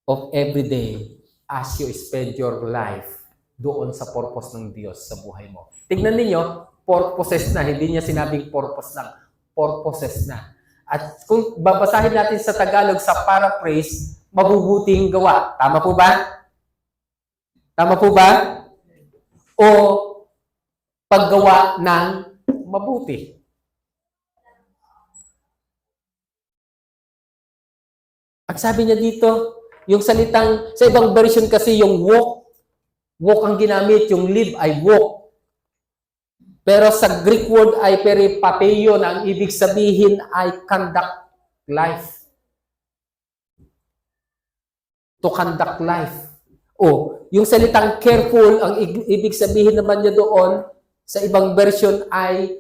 of every day as you spend your life doon sa purpose ng Diyos sa buhay mo. Tignan ninyo, purposes na. Hindi niya sinabing purpose lang. Purposes na. At kung babasahin natin sa Tagalog, sa paraphrase, mabubuting gawa. Tama po ba? Tama po ba? O paggawa ng mabuti. Ang sabi niya dito, yung salitang, sa ibang version kasi yung walk ang ginamit, yung live ay walk. Pero sa Greek word ay peripateio na ang ibig sabihin ay conduct life. To conduct life. O, yung salitang careful, ang ibig sabihin naman niya doon, sa ibang version ay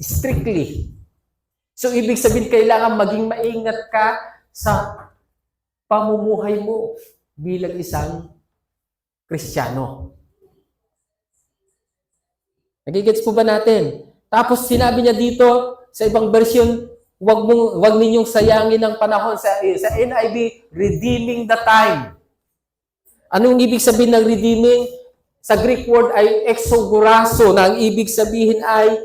strictly. So, ibig sabihin, kailangan maging maingat ka sa pamumuhay mo bilang isang Kristiyano. Nagigets po ba natin? Tapos sinabi niya dito sa ibang version, wag ninyong sayangin ang panahon. Sa NIV, redeeming the time. Anong ibig sabihin ng redeeming? Sa Greek word ay exogorazo, na ang ibig sabihin ay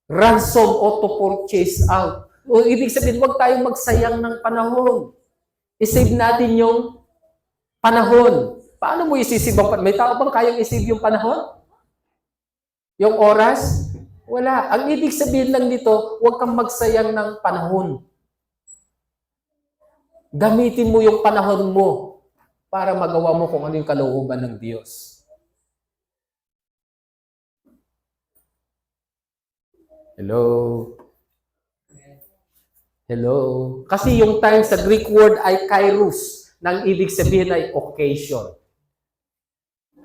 ransom o to purchase out. O ibig sabihin, wag tayong magsayang ng panahon. I-save natin yung panahon. Paano mo isisave ang panahon? May tao bang kayang isave yung panahon? Yung oras? Wala. Ang ibig sabihin lang dito, huwag kang magsayang ng panahon. Gamitin mo yung panahon mo para magawa mo kung ano yung kalooban ng Diyos. Hello? Hello? Kasi yung time sa Greek word ay kairos, na ang ibig sabihin ay occasion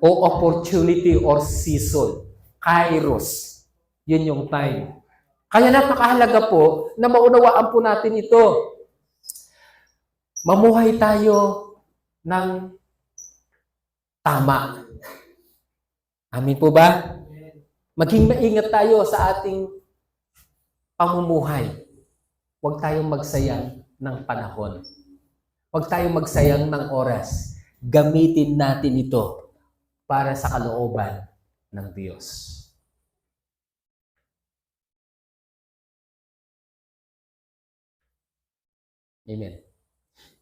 o opportunity or season. Kairos. Yun yung time. Kaya napakahalaga po na maunawaan po natin ito. Mamuhay tayo ng tama. Amin po ba? Maging maingat tayo sa ating pamumuhay. Huwag tayong magsayang ng panahon. Huwag tayong magsayang ng oras. Gamitin natin ito para sa kalooban ng Diyos. Amen.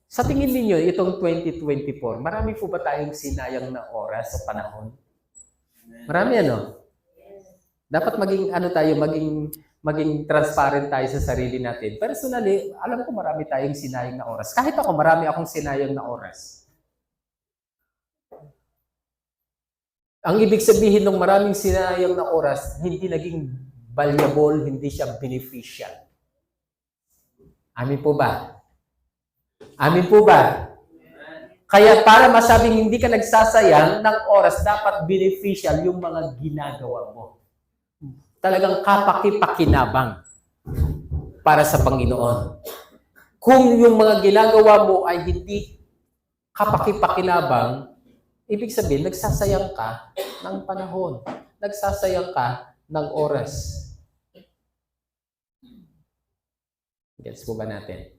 Sa tingin ninyo, itong 2024, marami po ba tayong sinayang na oras sa panahon? Marami ano? Dapat maging transparent tayo sa sarili natin. Personally, alam ko marami tayong sinayang na oras. Kahit ako, marami akong sinayang na oras. Ang ibig sabihin ng maraming sinayang na oras, hindi naging valuable, hindi siya beneficial. Amin po ba? Amin po ba? Kaya para masabing hindi ka nagsasayang ng oras, dapat beneficial yung mga ginagawa mo. Talagang kapaki-pakinabang para sa Panginoon. Kung yung mga ginagawa mo ay hindi kapaki-pakinabang, ibig sabihin, nagsasayang ka ng panahon. Nagsasayang ka ng oras. Gets po ba natin?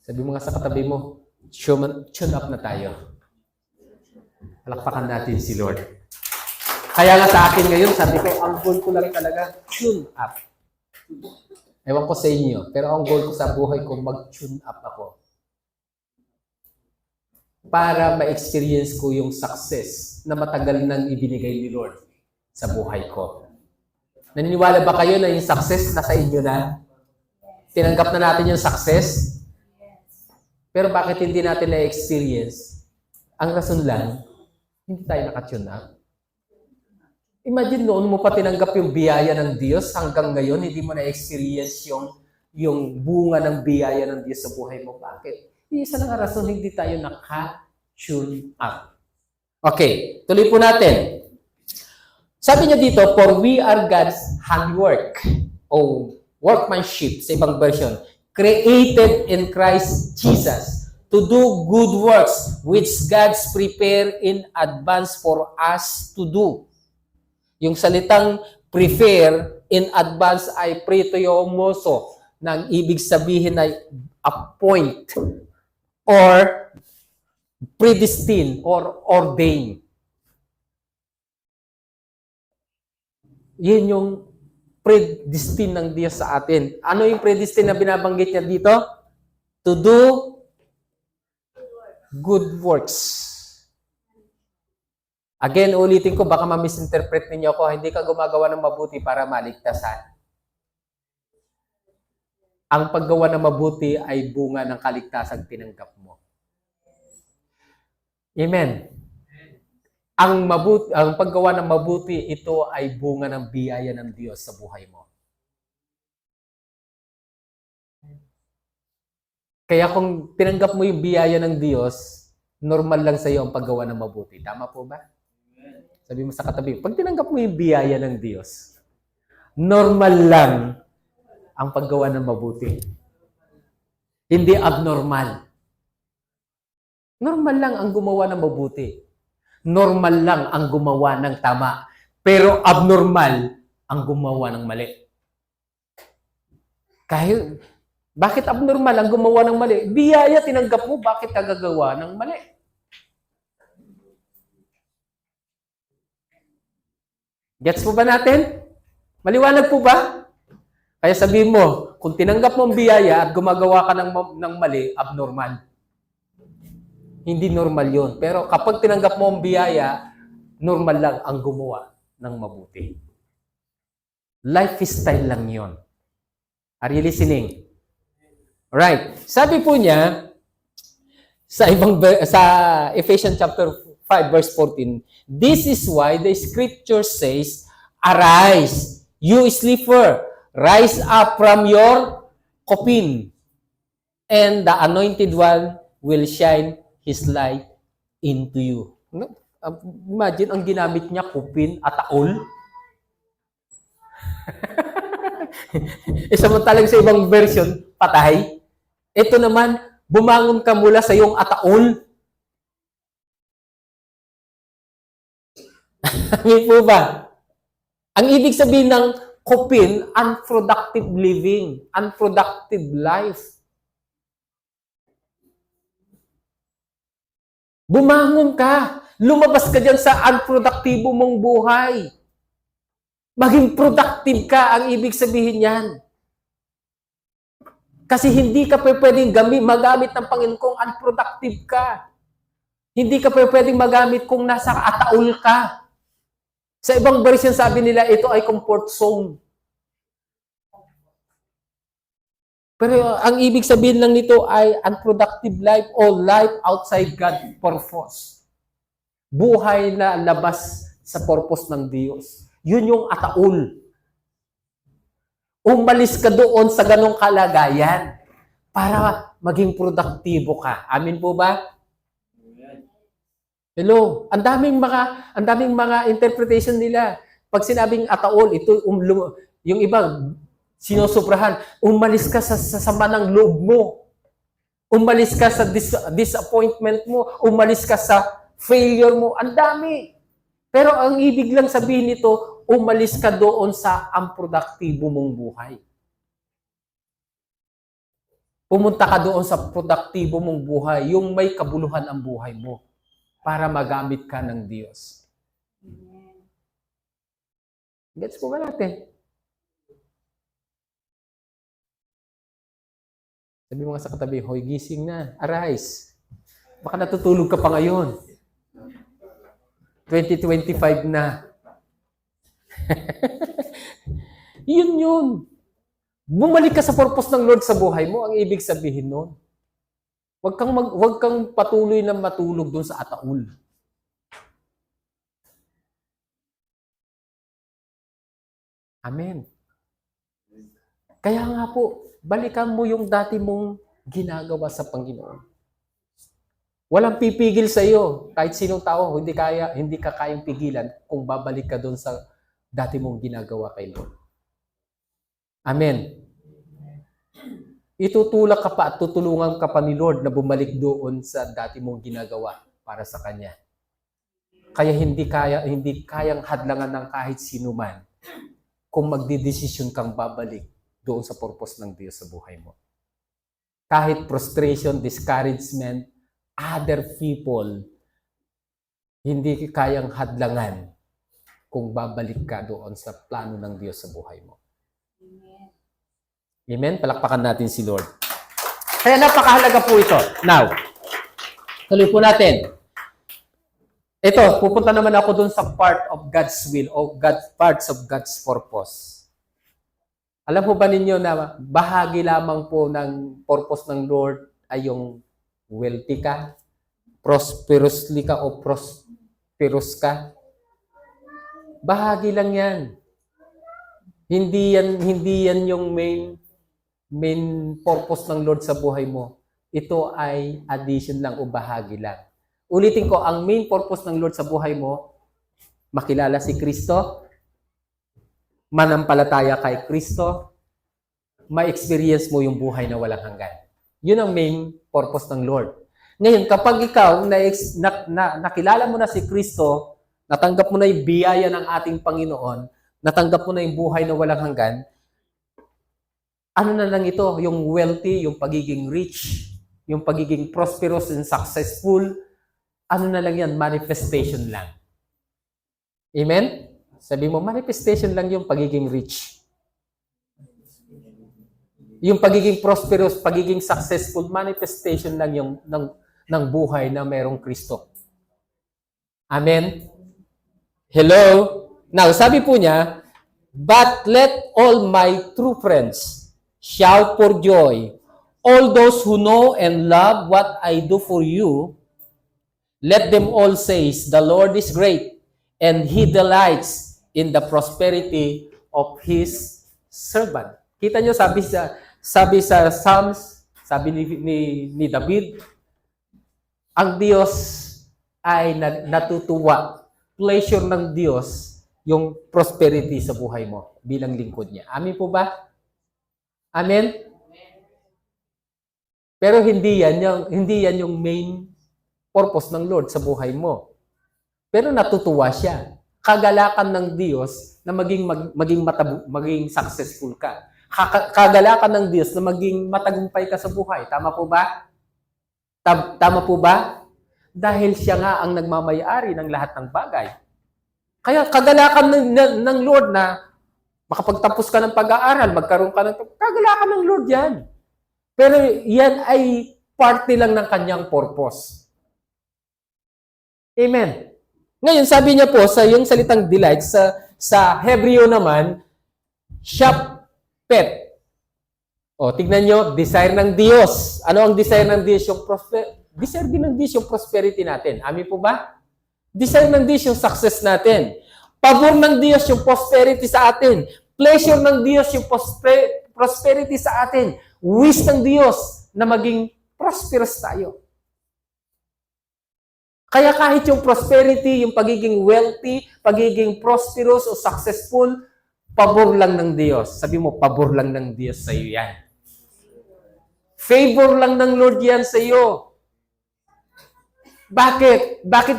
Sabi mo nga sa katabi mo, tune up na tayo. Palakpakan natin si Lord. Kaya nga sa akin ngayon, sabi ko, ang goal ko lang talaga, tune up. Ewan ko sa inyo, pero ang goal ko sa buhay ko, mag-tune up ako. Para ma-experience ko yung success na matagal nang ibinigay ni Lord sa buhay ko. Naniniwala ba kayo na yung success nasa inyo na? Tinanggap na natin yung success? Pero bakit hindi natin na-experience? Ang rason lang, hindi tayo nakatune up. Imagine noon mo pa tinanggap yung biyaya ng Diyos, hanggang ngayon hindi mo na-experience yung bunga ng biyaya ng Diyos sa buhay mo. Bakit? Isa lang ang rason, hindi tayo naka-tune up. Okay, tuloy po natin. Sabi niya dito, for we are God's handwork o workmanship sa ibang version, created in Christ Jesus to do good works which God's prepare in advance for us to do. Yung salitang prepare in advance ay pretoyomoso, na ibig sabihin ay appoint or predestine or ordain. Yun yung predestine ng Diyos sa atin. Ano yung predestine na binabanggit niya dito? To do good works. Again, ulitin ko, baka ma-misinterpret ninyo ako, hindi ka gumagawa ng mabuti para maligtasan. Ang paggawa ng mabuti ay bunga ng kaligtasan tinanggap mo. Amen. Ang paggawa ng mabuti, ito ay bunga ng biyaya ng Diyos sa buhay mo. Kaya kung tinanggap mo yung biyaya ng Diyos, normal lang sa iyo ang paggawa ng mabuti. Tama po ba? Sabi mo sa katabi, pag tinanggap mo yung biyaya ng Diyos, normal lang ang paggawa ng mabuti. Hindi abnormal. Normal lang ang gumawa ng mabuti. Normal lang ang gumawa ng tama. Pero abnormal ang gumawa ng mali. Bakit abnormal ang gumawa ng mali? Biyaya tinanggap mo, bakit ka gagawa ng mali? Gets po ba natin? Maliwanag po ba? Kaya sabihin mo, kung tinanggap mo ang biyaya at gumagawa ka ng mali, abnormal. Hindi normal yon. Pero kapag tinanggap mo ang biyaya, normal lang ang gumawa ng mabuti. Lifestyle lang yon. Are you listening? Right. Sabi po niya sa Ephesians chapter 5 verse 14, this is why the scripture says, arise, you sleeper, rise up from your coffin, and the anointed one will shine his light into you. Imagine, ang ginamit niya, kupin at taol. Samantalang sa ibang version, patay. Ito naman, bumangon ka mula sa iyong ataol. Amin po ba? Ang ibig sabihin ng kupin, unproductive living, unproductive life. Bumangon ka. Lumabas ka dyan sa unproductibo mong buhay. Maging productive ka, ang ibig sabihin yan. Kasi hindi ka pwedeng magamit ng Panginoon kung unproductive ka. Hindi ka pwedeng magamit kung nasa ataol ka. Sa ibang version sabi nila, ito ay comfort zone. Pero ang ibig sabihin lang nito ay unproductive life o life outside God's purpose. Buhay na labas sa purpose ng Diyos. Yun yung ataol. Umalis ka doon sa ganong kalagayan para maging produktibo ka. Amin po ba? Hello. Ang daming mga interpretation nila. Pag sinabing ataol, ito yung iba sinusubrahan. Umalis ka sa sama ng loob mo. Umalis ka sa disappointment mo. Umalis ka sa failure mo. Ang dami. Pero ang ibig lang sabihin nito, umalis ka doon sa unproduktibo mong buhay. Pumunta ka doon sa produktibo mong buhay, yung may kabuluhan ang buhay mo. para magamit ka ng Diyos. Gets po ba natin? Sabi mo nga sa katabi, hoy, gising na, arise. Baka natutulog ka pa ngayon. 2025 na. Yun. Bumalik ka sa purpose ng Lord sa buhay mo, ang ibig sabihin nun. Huwag kang patuloy na matulog doon sa ataul. Amen. Kaya nga po, balikan mo yung dati mong ginagawa sa Panginoon. Walang pipigil sa iyo. Kahit sinong tao, hindi ka kayang pigilan kung babalik ka doon sa dati mong ginagawa kay Lord. Amen. Itutulak ka pa at tutulungan ka pa ni Lord na bumalik doon sa dati mong ginagawa para sa Kanya. Kaya hindi kayang hadlangan ng kahit sino man kung magdidesisyon kang babalik doon sa purpose ng Diyos sa buhay mo. Kahit frustration, discouragement, other people, hindi kayang hadlangan kung babalik ka doon sa plano ng Diyos sa buhay mo. Amen. Amen? Palakpakan natin si Lord. Kaya napakahalaga po ito. Now, tuloy po natin. Ito, pupunta naman ako doon sa part of God's will o parts of God's purpose. Alam po ba ninyo na bahagi lamang po ng purpose ng Lord ay yung wealthy ka, prosperously ka o prosperous ka? Bahagi lang yan. Hindi yan yung main purpose ng Lord sa buhay mo. Ito ay addition lang o bahagi lang. Ulitin ko, ang main purpose ng Lord sa buhay mo, makilala si Kristo, manampalataya kay Kristo, ma-experience mo yung buhay na walang hanggan. Yun ang main purpose ng Lord. Ngayon, kapag ikaw nakilala mo na si Kristo, natanggap mo na yung biyaya ng ating Panginoon, natanggap mo na yung buhay na walang hanggan, ano na lang ito? Yung wealthy, yung pagiging rich, yung pagiging prosperous and successful, ano na lang yan? Manifestation lang. Amen? Sabi mo, manifestation lang yung pagiging rich. Yung pagiging prosperous, pagiging successful, manifestation lang yung ng buhay na merong Kristo. Amen? Hello? Now, sabi po niya, but let all my true friends shout for joy. All those who know and love what I do for you, let them all say, the Lord is great, and He delights in the prosperity of His servant. Kita nyo, sabi sa Psalms, sabi ni David, ang Diyos ay natutuwa. Pleasure ng Diyos yung prosperity sa buhay mo bilang lingkod niya. Amen po ba? Amen? Pero hindi yan yung main purpose ng Lord sa buhay mo. Pero natutuwa siya. Kagalakan ng Diyos na maging successful ka. Kagalakan ng Diyos na maging matagumpay ka sa buhay. Tama po ba? Tama po ba? Dahil siya nga ang nagmamayari ng lahat ng bagay. Kaya kagalakan ng Lord na makapagtapos ka ng pag-aaral, magkaroon ka ng kagalakan ng Lord yan. Pero yan ay parte lang ng kanyang purpose. Amen. Ngayon, sabi niya po sa yung salitang delight, sa Hebreo naman, shapet. O, tignan nyo, desire ng Diyos. Ano ang desire ng Diyos? Desire din ng Diyos yung prosperity natin. Amin po ba? Desire ng Diyos yung success natin. Pabor ng Diyos yung prosperity sa atin. Pleasure ng Diyos yung prosperity sa atin. Wish ng Diyos na maging prosperous tayo. Kaya kahit yung prosperity, yung pagiging wealthy, pagiging prosperous o successful, pabor lang ng Diyos. Sabi mo, pabor lang ng Diyos sa iyo yan. Favor lang ng Lord yan sa iyo. Bakit? Bakit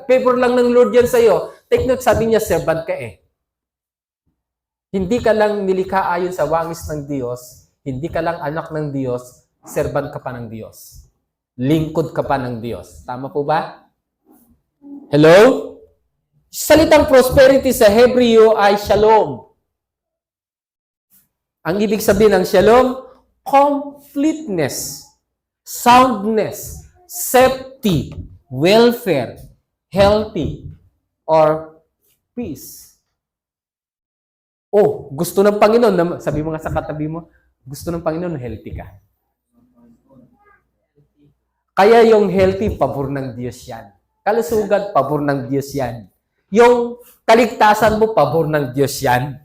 favor lang ng Lord yan sa iyo? Take note, sabi niya, servant ka eh. Hindi ka lang nilikha ayon sa wangis ng Diyos, hindi ka lang anak ng Diyos, servant ka pa ng Diyos. Lingkod ka pa ng Diyos. Tama po ba? Hello? Salitang prosperity sa Hebreo ay shalom. Ang ibig sabihin ng shalom, completeness, soundness, safety, welfare, healthy, or peace. Oh, gusto ng Panginoon, sabi mo nga sa katabi mo, gusto ng Panginoon, healthy ka. Kaya yung healthy, pabor ng Diyos yan. Kalusugan, pabor ng Diyos yan. Yung kaligtasan mo, pabor ng Diyos yan.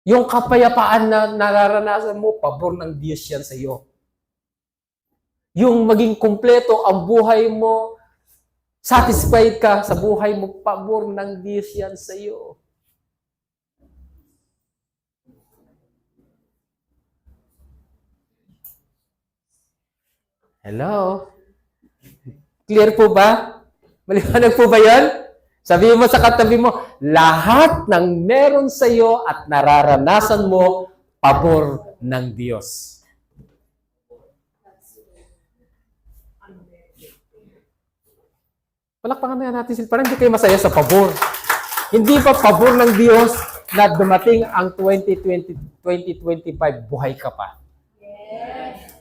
Yung kapayapaan na nararanasan mo, pabor ng Diyos yan sa iyo. Yung maging kumpleto ang buhay mo, satisfied ka sa buhay mo, pabor ng Diyos yan sa iyo. Hello? Clear po ba? Maliwanag po ba yan? Sabihin mo sa katabi mo, lahat ng meron sa iyo at nararanasan mo, pabor ng Diyos. Palakpakan na natin sila. Parang hindi kayo masaya sa pabor. Hindi pa pabor ng Diyos na dumating ang 2025, buhay ka pa.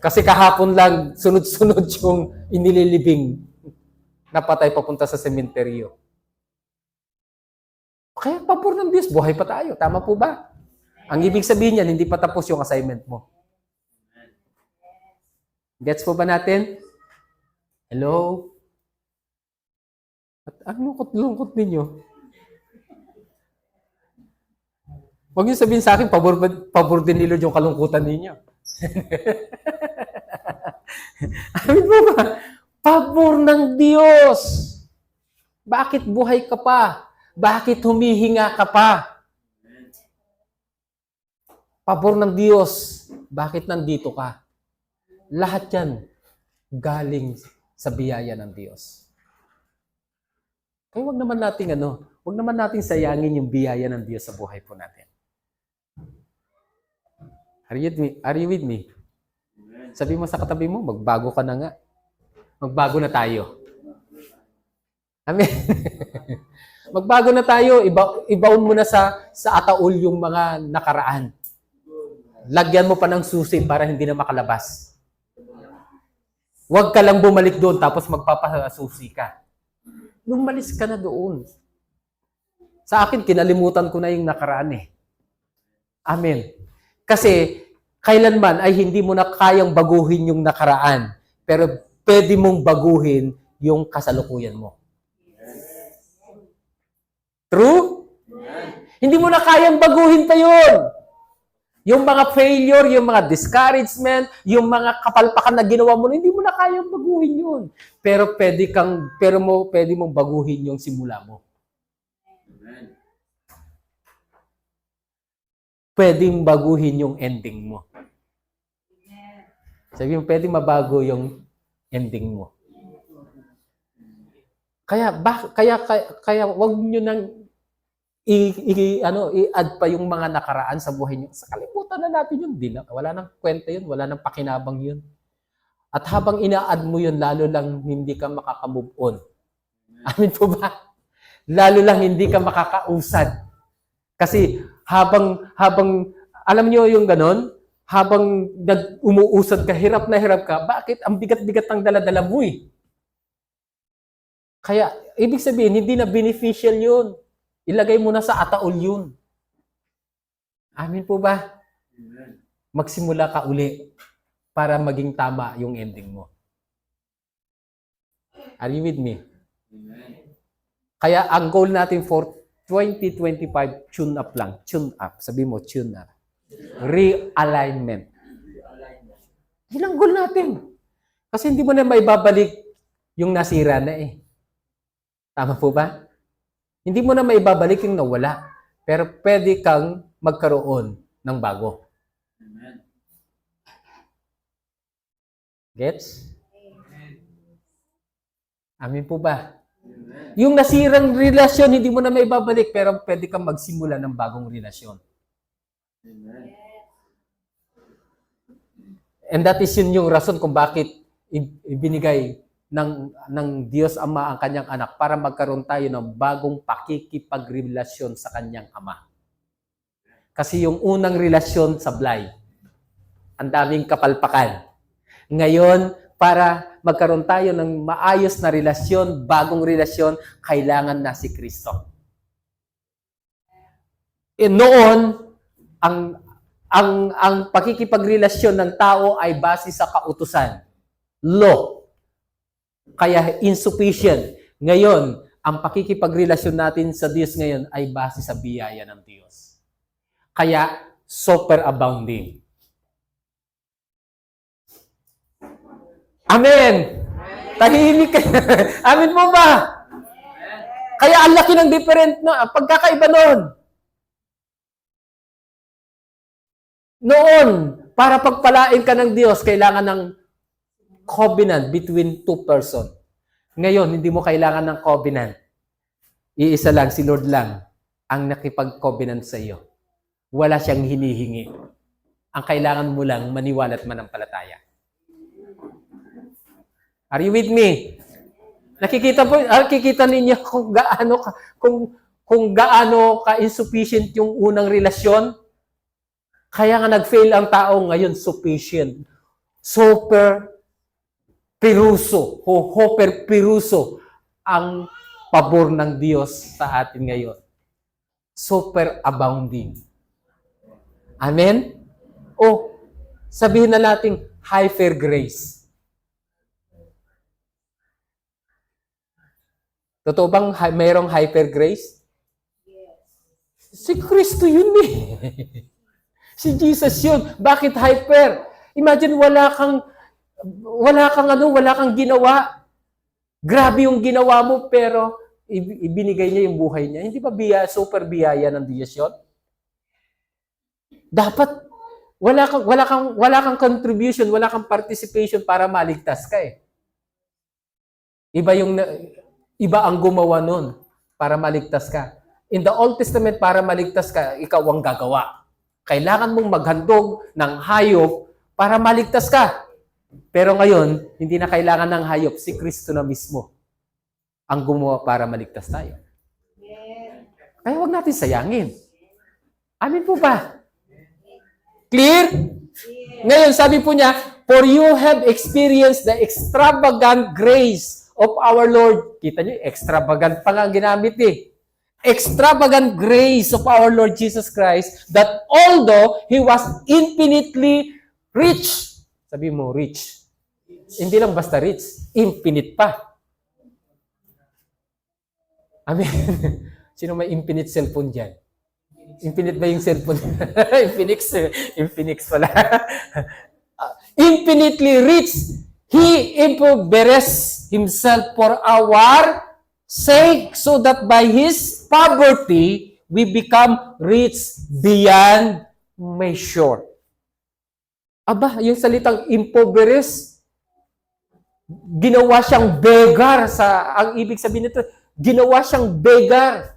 Kasi kahapon lang, sunod-sunod yung inililibing napatay papunta sa sementeryo. Kaya pabor ng Diyos, buhay pa tayo. Tama po ba? Ang ibig sabihin niyan, hindi pa tapos yung assignment mo. Gets po ba natin? Hello? At ang lungkot-lungkot ninyo. Huwag niyo sabihin sa akin, pabor din ni Lord yung kalungkutan ninyo. Amin mo ba? Pabor ng Diyos. Bakit buhay ka pa? Bakit humihinga ka pa? Pabor ng Diyos. Bakit nandito ka? Lahat yan galing sa biyaya ng Diyos. Kaya wag naman nating sayangin yung biyaya ng Diyos sa buhay po natin. Are you with me? Sabi mo sa katabi mo, magbago ka na nga. Magbago na tayo. Amen. Magbago na tayo. Ibaon mo na sa ataol yung mga nakaraan. Lagyan mo pa ng susi para hindi na makalabas. Huwag ka lang bumalik doon tapos magpapasusi ka. Lumalis ka na doon. Sa akin, kinalimutan ko na yung nakaraan eh. Amen. Kasi, kailanman ay hindi mo na kayang baguhin yung nakaraan, pero pwede mong baguhin yung kasalukuyan mo. True? Hindi mo na kayang baguhin pa yun. Yung mga failure, yung mga discouragement, yung mga kapalpakan na ginawa mo, hindi mo na kayang baguhin yun. Pero pwede mong baguhin yung simula mo. Pwedeng baguhin yung ending mo. Sabi mo, pwedeng mabago yung ending mo. Kaya wag niyo nang i-add pa yung mga nakaraan sa buhay niyo. Sa kalimutan na natin yun. Wala nang kwenta yun, wala nang pakinabang yun. At habang ina-add mo yun, lalo lang hindi ka makaka-move on. Amin po ba? Lalo lang hindi ka makakausad. Kasi habang alam niyo yung ganon, habang umuusad ka, hirap na hirap ka, bakit ang bigat-bigat ng dala-dala mo eh? Kaya, ibig sabihin, hindi na beneficial yun. Ilagay mo na sa ataol yun. Amin po ba? Magsimula ka uli para maging tama yung ending mo. Are you with me? Kaya ang goal natin for 2025, tune up lang. Tune up. Sabi mo, tune up. Realignment. Yun ang goal natin. Kasi hindi mo na maibabalik yung nasira na eh. Tama po ba? Hindi mo na maibabalik yung nawala. Pero pwede kang magkaroon ng bago. Gets? Amin po ba? Yung nasirang relasyon, hindi mo na maibabalik, pero pwede kang magsimula ng bagong relasyon. And that is yun yung rason kung bakit ibinigay ng Diyos Ama ang kanyang anak para magkaroon tayo ng bagong pakikipagrelasyon sa kanyang Ama. Kasi yung unang relasyon sablay, ang daming kapalpakan. Ngayon, para magkaroon tayo ng maayos na relasyon, bagong relasyon, kailangan na si Kristo. Noon, ang pakikipagrelasyon ng tao ay base sa kautusan. Law. Kaya insufficient. Ngayon, ang pakikipagrelasyon natin sa Diyos ngayon ay base sa biyaya ng Diyos. Kaya, superabounding. Amen! Tahimik ka. Amen mo ba? Kaya ang laki ng different na pagkakaiba noon. Noon, para pagpalain ka ng Diyos, kailangan ng covenant between two person. Ngayon, hindi mo kailangan ng covenant. Iisa lang, si Lord lang, ang nakipag-covenant sa iyo. Wala siyang hinihingi. Ang kailangan mo lang, maniwala at manampalataya. Are you with me? Nakikita ninyo kung gaano ka insufficient yung unang relasyon. Kaya nga nag-fail ang tao ngayon, sufficient. Super piruso ang pabor ng Diyos sa atin ngayon. Super abounding. Amen? O, sabihin na natin, hyper grace. Totoo bang mayroong hyper grace? Si Kristo yun eh. Si Jesus yun. Bakit hyper? Imagine wala kang ginawa. Grabe yung ginawa mo pero ibinigay niya yung buhay niya. Hindi ba super biyaya ng Diyos yun? Dapat wala kang contribution, wala kang participation para maligtas ka eh. Iba ang gumawa nun para maligtas ka. In the Old Testament, para maligtas ka, ikaw ang gagawa. Kailangan mong maghandog ng hayop para maligtas ka. Pero ngayon, hindi na kailangan ng hayop. Si Kristo na mismo ang gumawa para maligtas tayo. Kaya huwag natin sayangin. Amin po ba? Clear? Ngayon, sabi po niya, for you have experienced the extravagant grace of our Lord. Kita niyo, extravagant pa nga ang ginamit eh. Extravagant grace of our Lord Jesus Christ, that although He was infinitely rich, sabi mo, rich. Hindi lang basta rich, infinite pa. Amen. Sino may infinite cellphone dyan? Infinite ba yung cellphone? Infinix pala. Infinitely rich. He impoverished Himself for our sake, so that by His poverty, we become rich beyond measure. Aba, yung salitang impoverished, ginawa siyang beggar ang ibig sabihin nito, ginawa siyang beggar.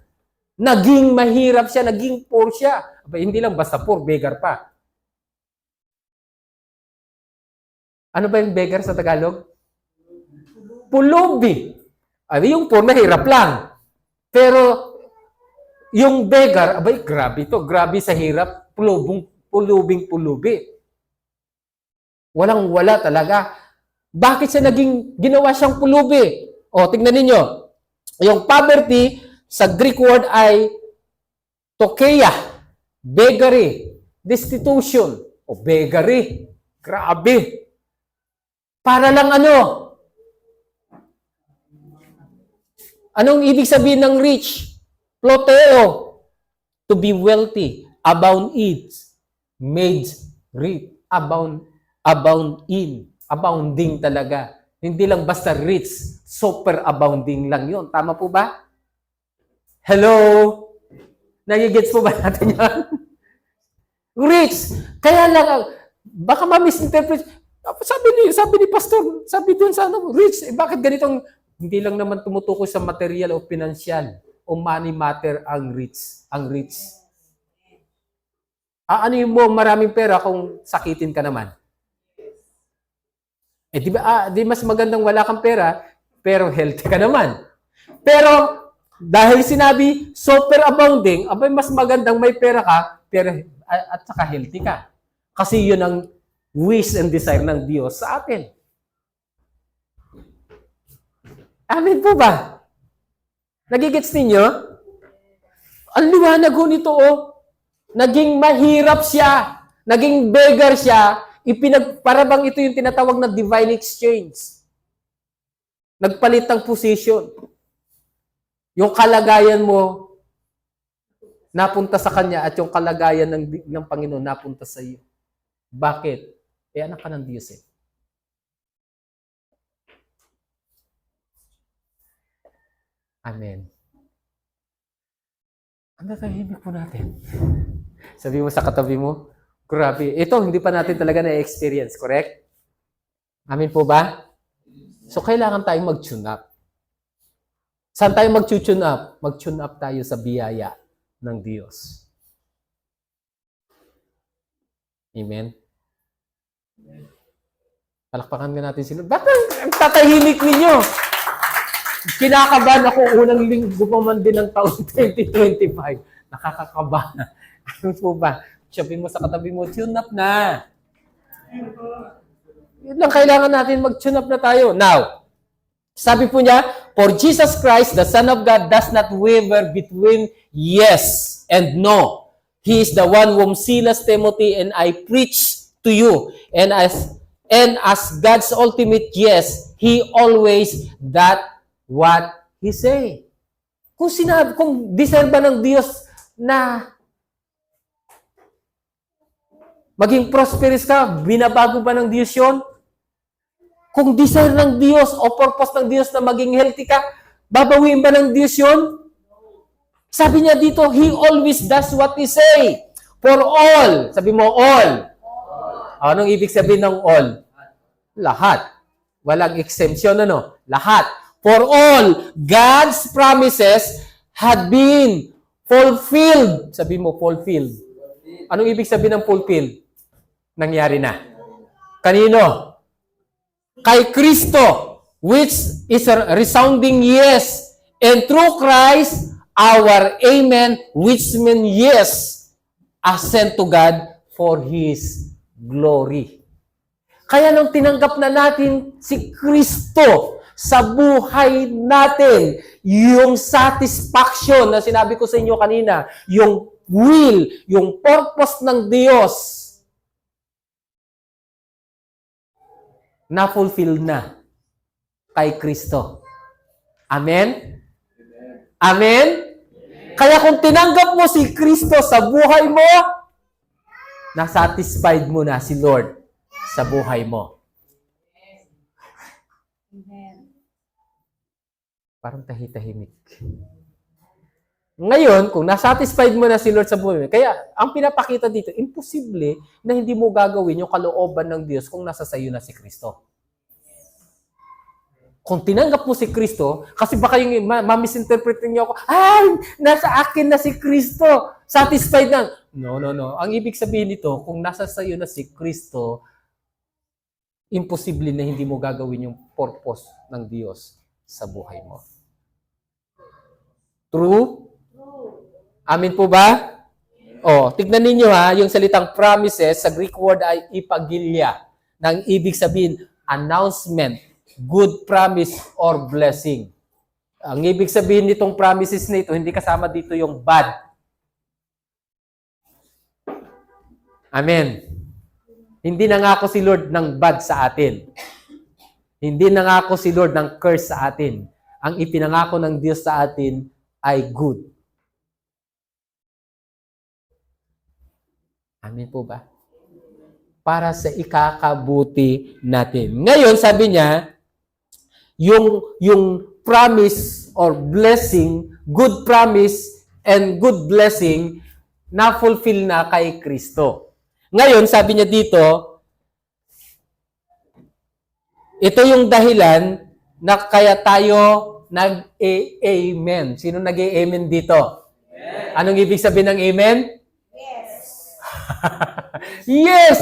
Naging mahirap siya, naging poor siya. Aba, hindi lang basta poor, beggar pa. Ano ba yung beggar sa Tagalog? Pulubi. Ay, yung poor, mahirap lang. Pero, yung beggar, abay, grabe to. Grabe sa hirap. Pulubing-pulubi. Walang-wala talaga. Bakit siya ginawa siyang pulubi? O, tingnan ninyo. Yung poverty, sa Greek word ay tokeia, beggary, destitution, o beggary. Grabe. Para lang ano? Anong ibig sabihin ng rich? Ploteo. To be wealthy. Abound in. Made rich. Abound in. Abounding talaga. Hindi lang basta rich. Super abounding lang yon. Tama po ba? Hello? Nagigets po ba natin yan? Rich. Kaya lang, baka ma-misinterpret. Sabi ni pastor, sabi dun sa rich. Bakit ganitong, hindi lang naman tumutukoy sa material o financial o money matter ang rich. Ang rich. Ano mo maraming pera kung sakitin ka naman? di ba, di mas magandang wala kang pera, pero healthy ka naman. Pero, dahil sinabi, superabounding, abay mas magandang may pera ka, pero, at saka healthy ka. Kasi yun ang wish and desire ng Diyos sa atin. Amen po ba? Nagigets ninyo? Ang liwanag ho nito, naging mahirap siya, naging beggar siya, parabang ito yung tinatawag na divine exchange. Nagpalit ng position. Yung kalagayan mo, napunta sa Kanya at yung kalagayan ng Panginoon napunta sa iyo. Bakit? Anak ka ng Diyos eh. Amen. Ang natahimik po natin. Sabi mo sa katabi mo, grabe. Ito, hindi pa natin talaga na-experience, correct? Amen po ba? So, kailangan tayong mag-tune up. Saan tayo mag-tune up? Mag-tune up tayo sa biyaya ng Diyos. Amen? Palakpakan nga natin sila. Bakit ang tatahimik ninyo? Kinakabahan ako unang linggo pa man din ng taon 2025. Nakakakabahan. Ano po ba? Sabi mo sa katabi mo, tune up na. Yun lang kailangan natin mag-tune up na tayo. Now, sabi po niya, for Jesus Christ, the Son of God, does not waver between yes and no. He is the one whom Silas, Timothy, and I preach to you. And as God's ultimate yes, He always that what He say. Kung deserve ba ng Diyos na maging prosperous ka, binabago ba ng Diyos yun? Kung desire ng Diyos o purpose ng Diyos na maging healthy ka, babawiin ba ng Diyos yun? Sabi niya dito, He always does what He say. For all. Sabi mo, all. Anong ibig sabihin ng all? Lahat. Walang exemption, ano? Lahat. For all God's promises had been fulfilled. Sabi mo, fulfilled. Anong ibig sabihin ng fulfilled? Nangyari na. Kanino? Kay Kristo, which is a resounding yes. And through Christ, our amen, which means yes, ascend to God for His glory. Kaya nung tinanggap na natin si Kristo sa buhay natin, yung satisfaction na sinabi ko sa inyo kanina, yung will, yung purpose ng Diyos, na-fulfill na kay Kristo. Amen? Amen? Kaya kung tinanggap mo si Kristo sa buhay mo, na-satisfied mo na si Lord sa buhay mo. Amen. Parang tahitahimik. Ngayon, kung nasatisfied mo na si Lord sa buhay mo, kaya ang pinapakita dito, imposible na hindi mo gagawin yung kalooban ng Diyos kung nasa sayo na si Kristo. Kung tinanggap mo si Kristo, kasi baka yung ma-misinterpret niyo ako, ay, nasa akin na si Kristo, satisfied na. No. Ang ibig sabihin nito, kung nasa sayo na si Kristo, imposible na hindi mo gagawin yung purpose ng Diyos sa buhay mo. True? Amin po ba? Tignan ninyo yung salitang promises sa Greek word ay ipagilya. Nang ibig sabihin, announcement, good promise, or blessing. Ang ibig sabihin nitong promises na ito, hindi kasama dito yung bad. Amen. Hindi nangako si Lord ng bad sa atin. Hindi nangako si Lord ng curse sa atin. Ang ipinangako ng Diyos sa atin ay good. Amen po ba? Para sa ikakabuti natin. Ngayon, sabi niya, yung promise or blessing, good promise and good blessing, na-fulfill na kay Kristo. Ngayon, sabi niya dito, ito yung dahilan na kaya tayo nag-amen. Sino nag-amen dito? Amen. Anong ibig sabihin ng amen? Yes. Yes!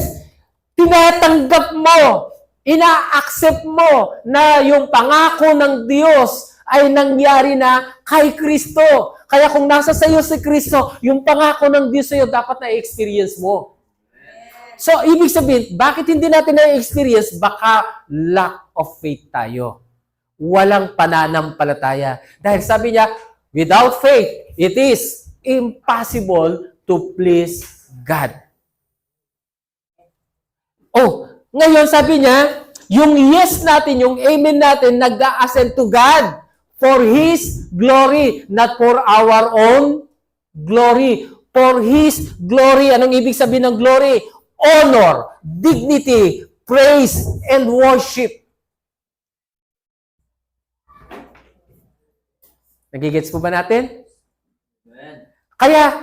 Tinatanggap mo ina-accept mo na yung pangako ng Diyos ay nangyari na kay Kristo. Kaya kung nasa sa iyo si Kristo, yung pangako ng Diyos sa iyo dapat na-experience mo. So, ibig sabihin, bakit hindi natin na-experience? Baka lack of faith tayo. Walang pananampalataya. Dahil sabi niya, without faith, it is impossible to please God. Oh, ngayon sabi niya, yung yes natin, yung amen natin, nag-a-ascend to God for His glory, not for our own glory. For His glory. Anong ibig sabihin ng glory? Honor, dignity, praise, and worship. Nagigets po ba natin? Amen. Kaya,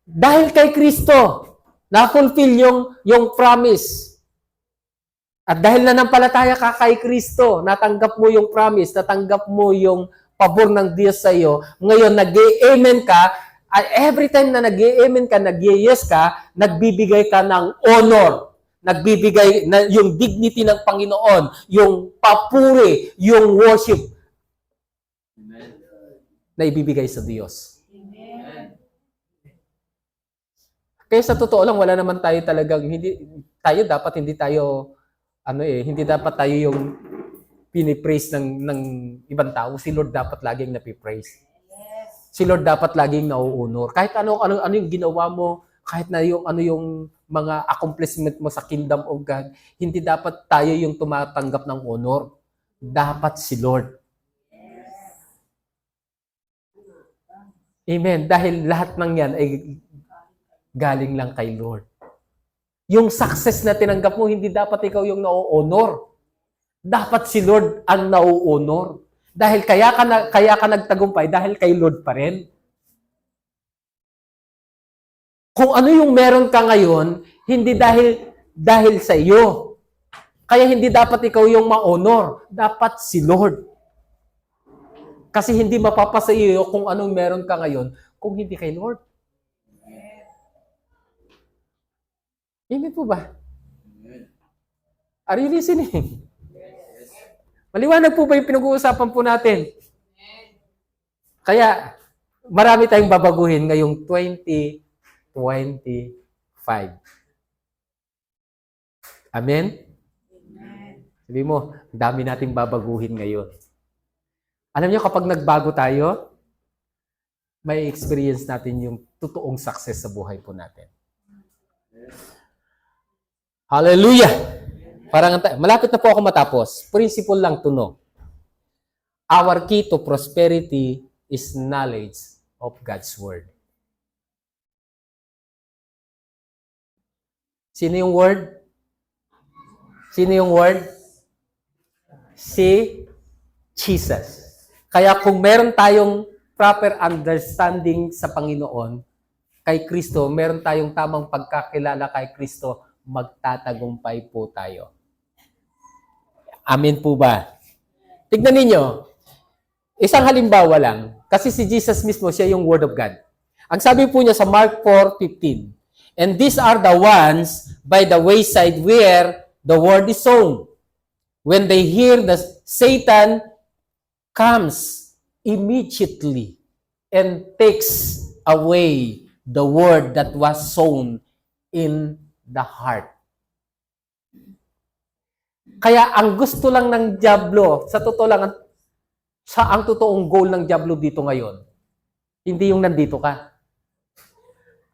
dahil kay Kristo, na-fulfill yung promise. At dahil nanampalataya ka kay Kristo, natanggap mo yung promise, natanggap mo yung pabor ng Diyos sa iyo, ngayon nag-amen ka, at every time na nag-amen ka, nag-yes ka, nagbibigay ka ng honor, nagbibigay na yung dignity ng Panginoon, yung papuri, yung worship, amen, na ibibigay sa Diyos. Amen. Kaya sa totoo lang, wala naman tayo talagang, hindi dapat tayo yung pinipraise ng ibang tao. Si Lord dapat laging napipraise. Si Lord dapat laging nauunor. Kahit ano yung ginawa mo, kahit na yung yung mga accomplishment mo sa kingdom of God, hindi dapat tayo yung tumatanggap ng honor. Dapat si Lord. Amen. Dahil lahat ng yan ay galing lang kay Lord. Yung success na tinanggap mo, hindi dapat ikaw yung nau-honor. Dapat si Lord ang nau-honor. Dahil kaya ka nagtagumpay, dahil kay Lord pa rin. Kung ano yung meron ka ngayon, hindi dahil sa iyo. Kaya hindi dapat ikaw yung ma-honor. Dapat si Lord. Kasi hindi mapapasa iyo kung anong meron ka ngayon kung hindi kay Lord. Amen po ba? Are you listening? Maliwanag po ba yung pinag-uusapan po natin? Kaya, marami tayong babaguhin ngayong 2025. Amen? Sabi mo, dami nating babaguhin ngayon. Alam niyo, kapag nagbago tayo, may experience natin yung totoong success sa buhay po natin. Hallelujah! Malapit na po ako matapos. Principle lang to know. Our key to prosperity is knowledge of God's Word. Sino yung Word? Sino yung Word? Si Jesus. Kaya kung meron tayong proper understanding sa Panginoon, kay Kristo, meron tayong tamang pagkakilala kay Kristo, magtatagumpay po tayo. Amen po ba? Tignan ninyo, isang halimbawa lang, kasi si Jesus mismo, siya yung Word of God. Ang sabi po niya sa Mark 4:15, and these are the ones by the wayside where the word is sown. When they hear the Satan comes immediately and takes away the word that was sown in the heart. Kaya ang gusto lang ng dyablo, sa totoo lang, ang totoong goal ng dyablo dito ngayon, hindi yung nandito ka.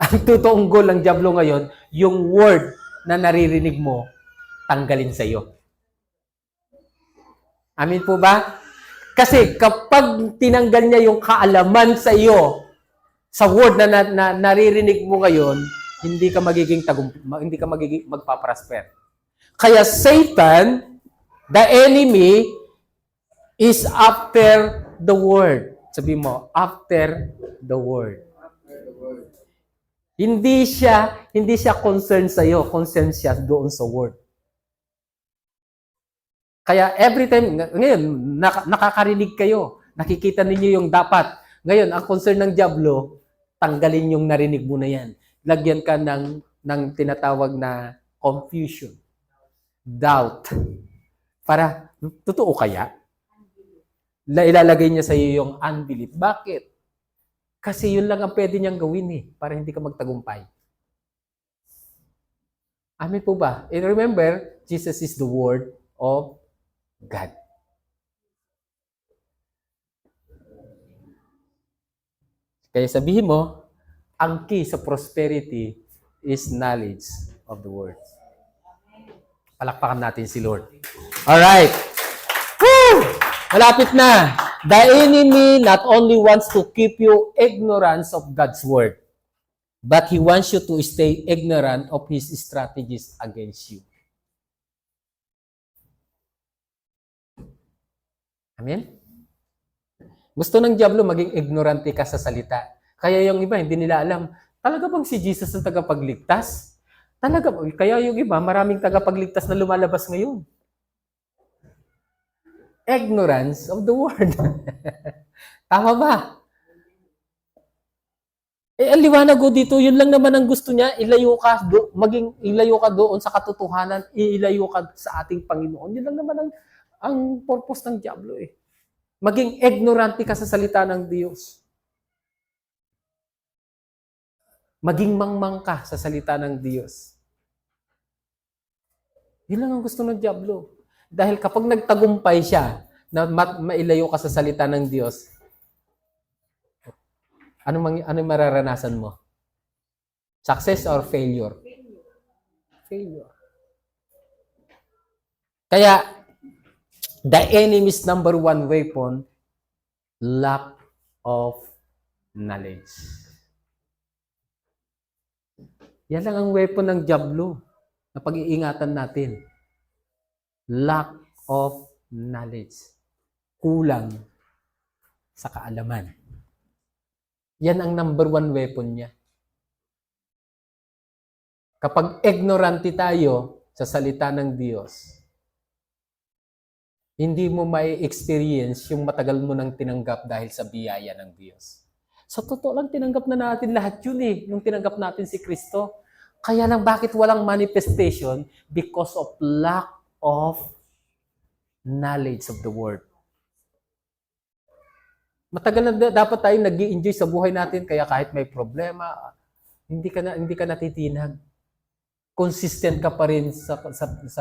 Ang totoong goal ng dyablo ngayon, yung word na naririnig mo, tanggalin sa iyo. Amin po ba? Kasi kapag tinanggal niya yung kaalaman sa iyo, sa word na naririnig mo ngayon, hindi ka magiging magpaprosper. Kaya Satan, the enemy, is after the word. Sabi mo, after the word. Hindi siya concerned sa iyo, concerned siya doon sa word. Kaya every time, ngayon, nakakarinig kayo, nakikita ninyo yung dapat. Ngayon, ang concern ng dyablo, tanggalin yung narinig mo na yan. Lagyan ka ng tinatawag na confusion, doubt, Para, totoo kaya? Ilalagay niya sa iyo yung unbelief. Bakit? Kasi yun lang ang pwede niyang gawin para hindi ka magtagumpay. Amen po ba? And remember, Jesus is the Word of God. Kaya sabihin mo, ang key sa prosperity is knowledge of the Word. Palakpakan natin si Lord. Alright. Woo! Malapit na. The enemy not only wants to keep you ignorant of God's Word, but he wants you to stay ignorant of his strategies against you. Amen? Gusto ng diablo maging ignorante ka sa salita. Kaya yung iba, hindi nila alam, talaga bang si Jesus ang tagapagligtas? Talaga, kaya yung iba, maraming tagapagligtas na lumalabas ngayon. Ignorance of the Word. Tama ba? Ang liwanag ko dito, yun lang naman ang gusto niya, ilayo ka doon sa katotohanan, ilayo ka sa ating Panginoon. Yun lang naman ang purpose ng diablo Maging ignorante ka sa salita ng Diyos. Maging mangmang ka sa salita ng Diyos. Yun lang ang gusto ng diablo. Dahil kapag nagtagumpay siya, na mailayo ka sa salita ng Diyos, ano mararanasan mo? Success or failure? Failure. Kaya, the enemy's number one weapon, lack of knowledge. Yan lang ang weapon ng diablo na pag-iingatan natin. Lack of knowledge. Kulang sa kaalaman. Yan ang number one weapon niya. Kapag ignorante tayo sa salita ng Diyos, hindi mo may experience yung matagal mo nang tinanggap dahil sa biyaya ng Diyos. Sa totoo lang, tinanggap na natin lahat yun nung tinanggap natin si Kristo. Kaya lang bakit walang manifestation? Because of lack of knowledge of the Word. Matagal na dapat tayong nag-i-enjoy sa buhay natin, kaya kahit may problema, hindi ka natitinag. Consistent ka pa rin sa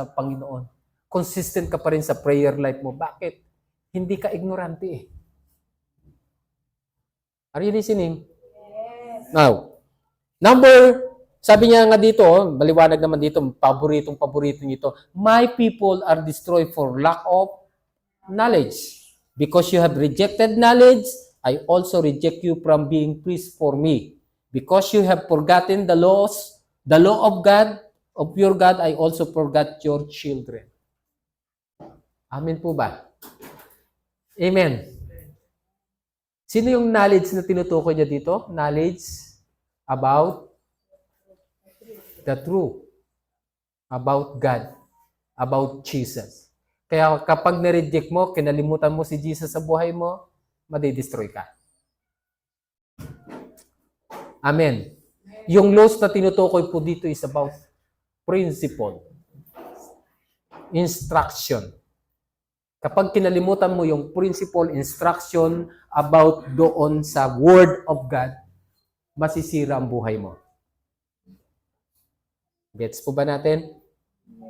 Panginoon. Consistent ka pa rin sa prayer life mo. Bakit? Hindi ka ignorante Are you listening? Yes. Now, sabi niya nga dito, maliwanag naman dito, paborito nito, my people are destroyed for lack of knowledge. Because you have rejected knowledge, I also reject you from being priest for me. Because you have forgotten the law of God, of your God, I also forgot your children. Amen po ba? Amen. Sino yung knowledge na tinutukoy niya dito? Knowledge about the truth. About God. About Jesus. Kaya kapag na-reject mo, kinalimutan mo si Jesus sa buhay mo, madidestroy ka. Amen. Yung laws na tinutukoy po dito is about principle. Instruction. Kapag kinalimutan mo yung principle, instruction about doon sa Word of God, masisira ang buhay mo. Gets po ba natin?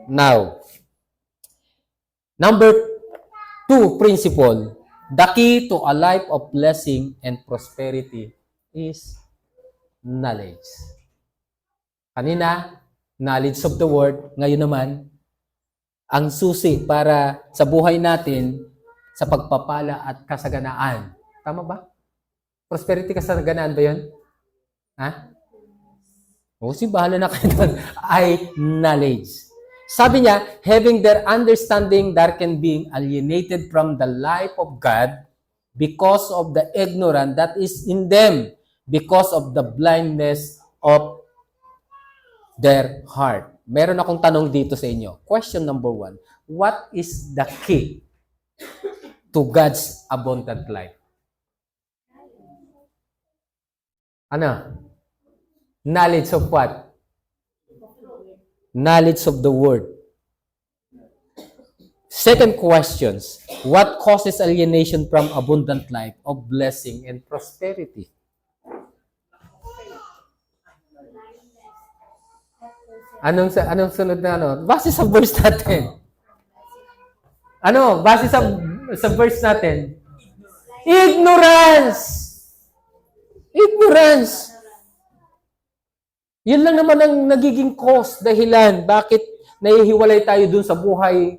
Now, number 2 principle, the key to a life of blessing and prosperity is knowledge. Kanina, knowledge of the Word. Ngayon naman, ang susi para sa buhay natin sa pagpapala at kasaganaan. Tama ba? Prosperity, kasaganaan ba yun? Ha? O, bahala na kayo doon. Ay, knowledge. Sabi niya, having their understanding darkened, being alienated from the life of God because of the ignorance that is in them, because of the blindness of their heart. Meron akong tanong dito sa inyo. Question number 1. What is the key to God's abundant life? Ano? Knowledge of what? Knowledge of the Word. Second questions. What causes alienation from abundant life of blessing and prosperity? Anong sunod na ano? Base sa verse natin. Ano? Base sa verse natin. Ignorance! Ignorance! Yun lang naman ang nagiging cause, dahilan, bakit nahihiwalay tayo dun sa buhay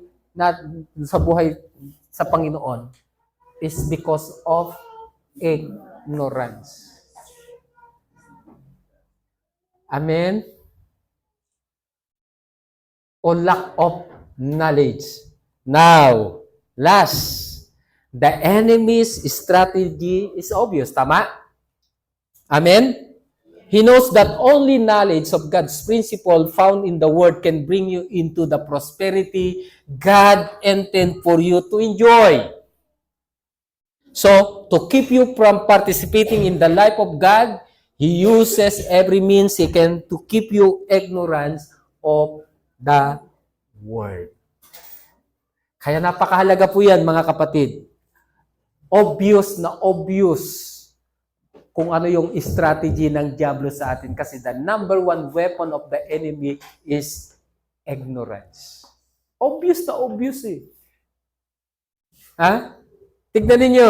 sa Panginoon is because of ignorance. Amen? O lack of knowledge. Now, last, the enemy's strategy is obvious. Tama? Amen? He knows that only knowledge of God's principle found in the Word can bring you into the prosperity God intended for you to enjoy. So, to keep you from participating in the life of God, He uses every means He can to keep you ignorant of the Word. Kaya napakahalaga po yan, mga kapatid. Obvious na obvious kung ano yung strategy ng diablo sa atin. Kasi the number one weapon of the enemy is ignorance. Obvious na obvious eh. Ha? Tignan ninyo.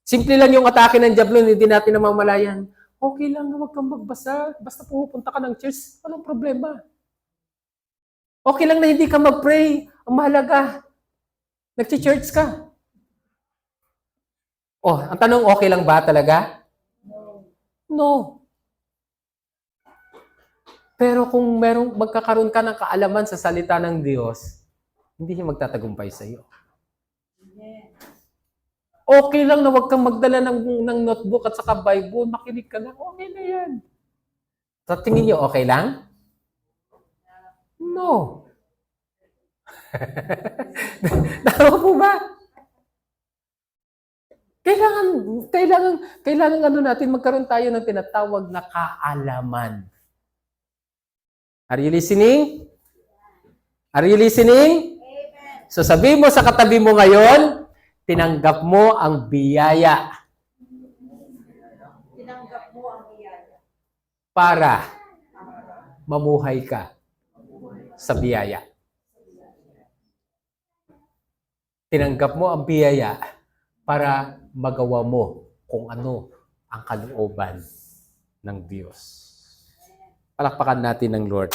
Simple lang yung atake ng diablo, hindi natin namamalayan. Okay lang na huwag kang magbasa. Basta pumupunta ka ng church, walang problema. Okay lang na hindi ka mag-pray. Ang mahalaga, nag-church ka. Oh, ang tanong, okay lang ba talaga? No. Pero kung magkakaroon ka ng kaalaman sa salita ng Diyos, hindi siya magtatagumpay sa iyo. Okay lang na huwag kang magdala ng notebook at saka Bible, makinig ka lang, okay na yan. Sa tingin niyo, okay lang? No. Tama po ba? Kailangan ano natin, magkaroon tayo ng tinatawag na kaalaman. Are you listening? Are you listening? Amen. So sabihin mo sa katabi mo ngayon, tinanggap mo ang biyaya. Tinanggap mo ang biyaya. Para mamuhay ka sa biyaya. Tinanggap mo ang biyaya para magawa mo kung ano ang kalooban ng Diyos. Palakpakan natin ng Lord.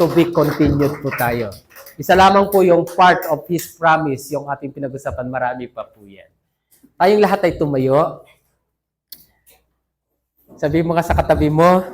To be continued po tayo. Isa lamang po yung part of His promise, yung ating pinag-usapan. Marami pa po yan. Tayong lahat ay tumayo. Sabi mo ka sa katabi mo,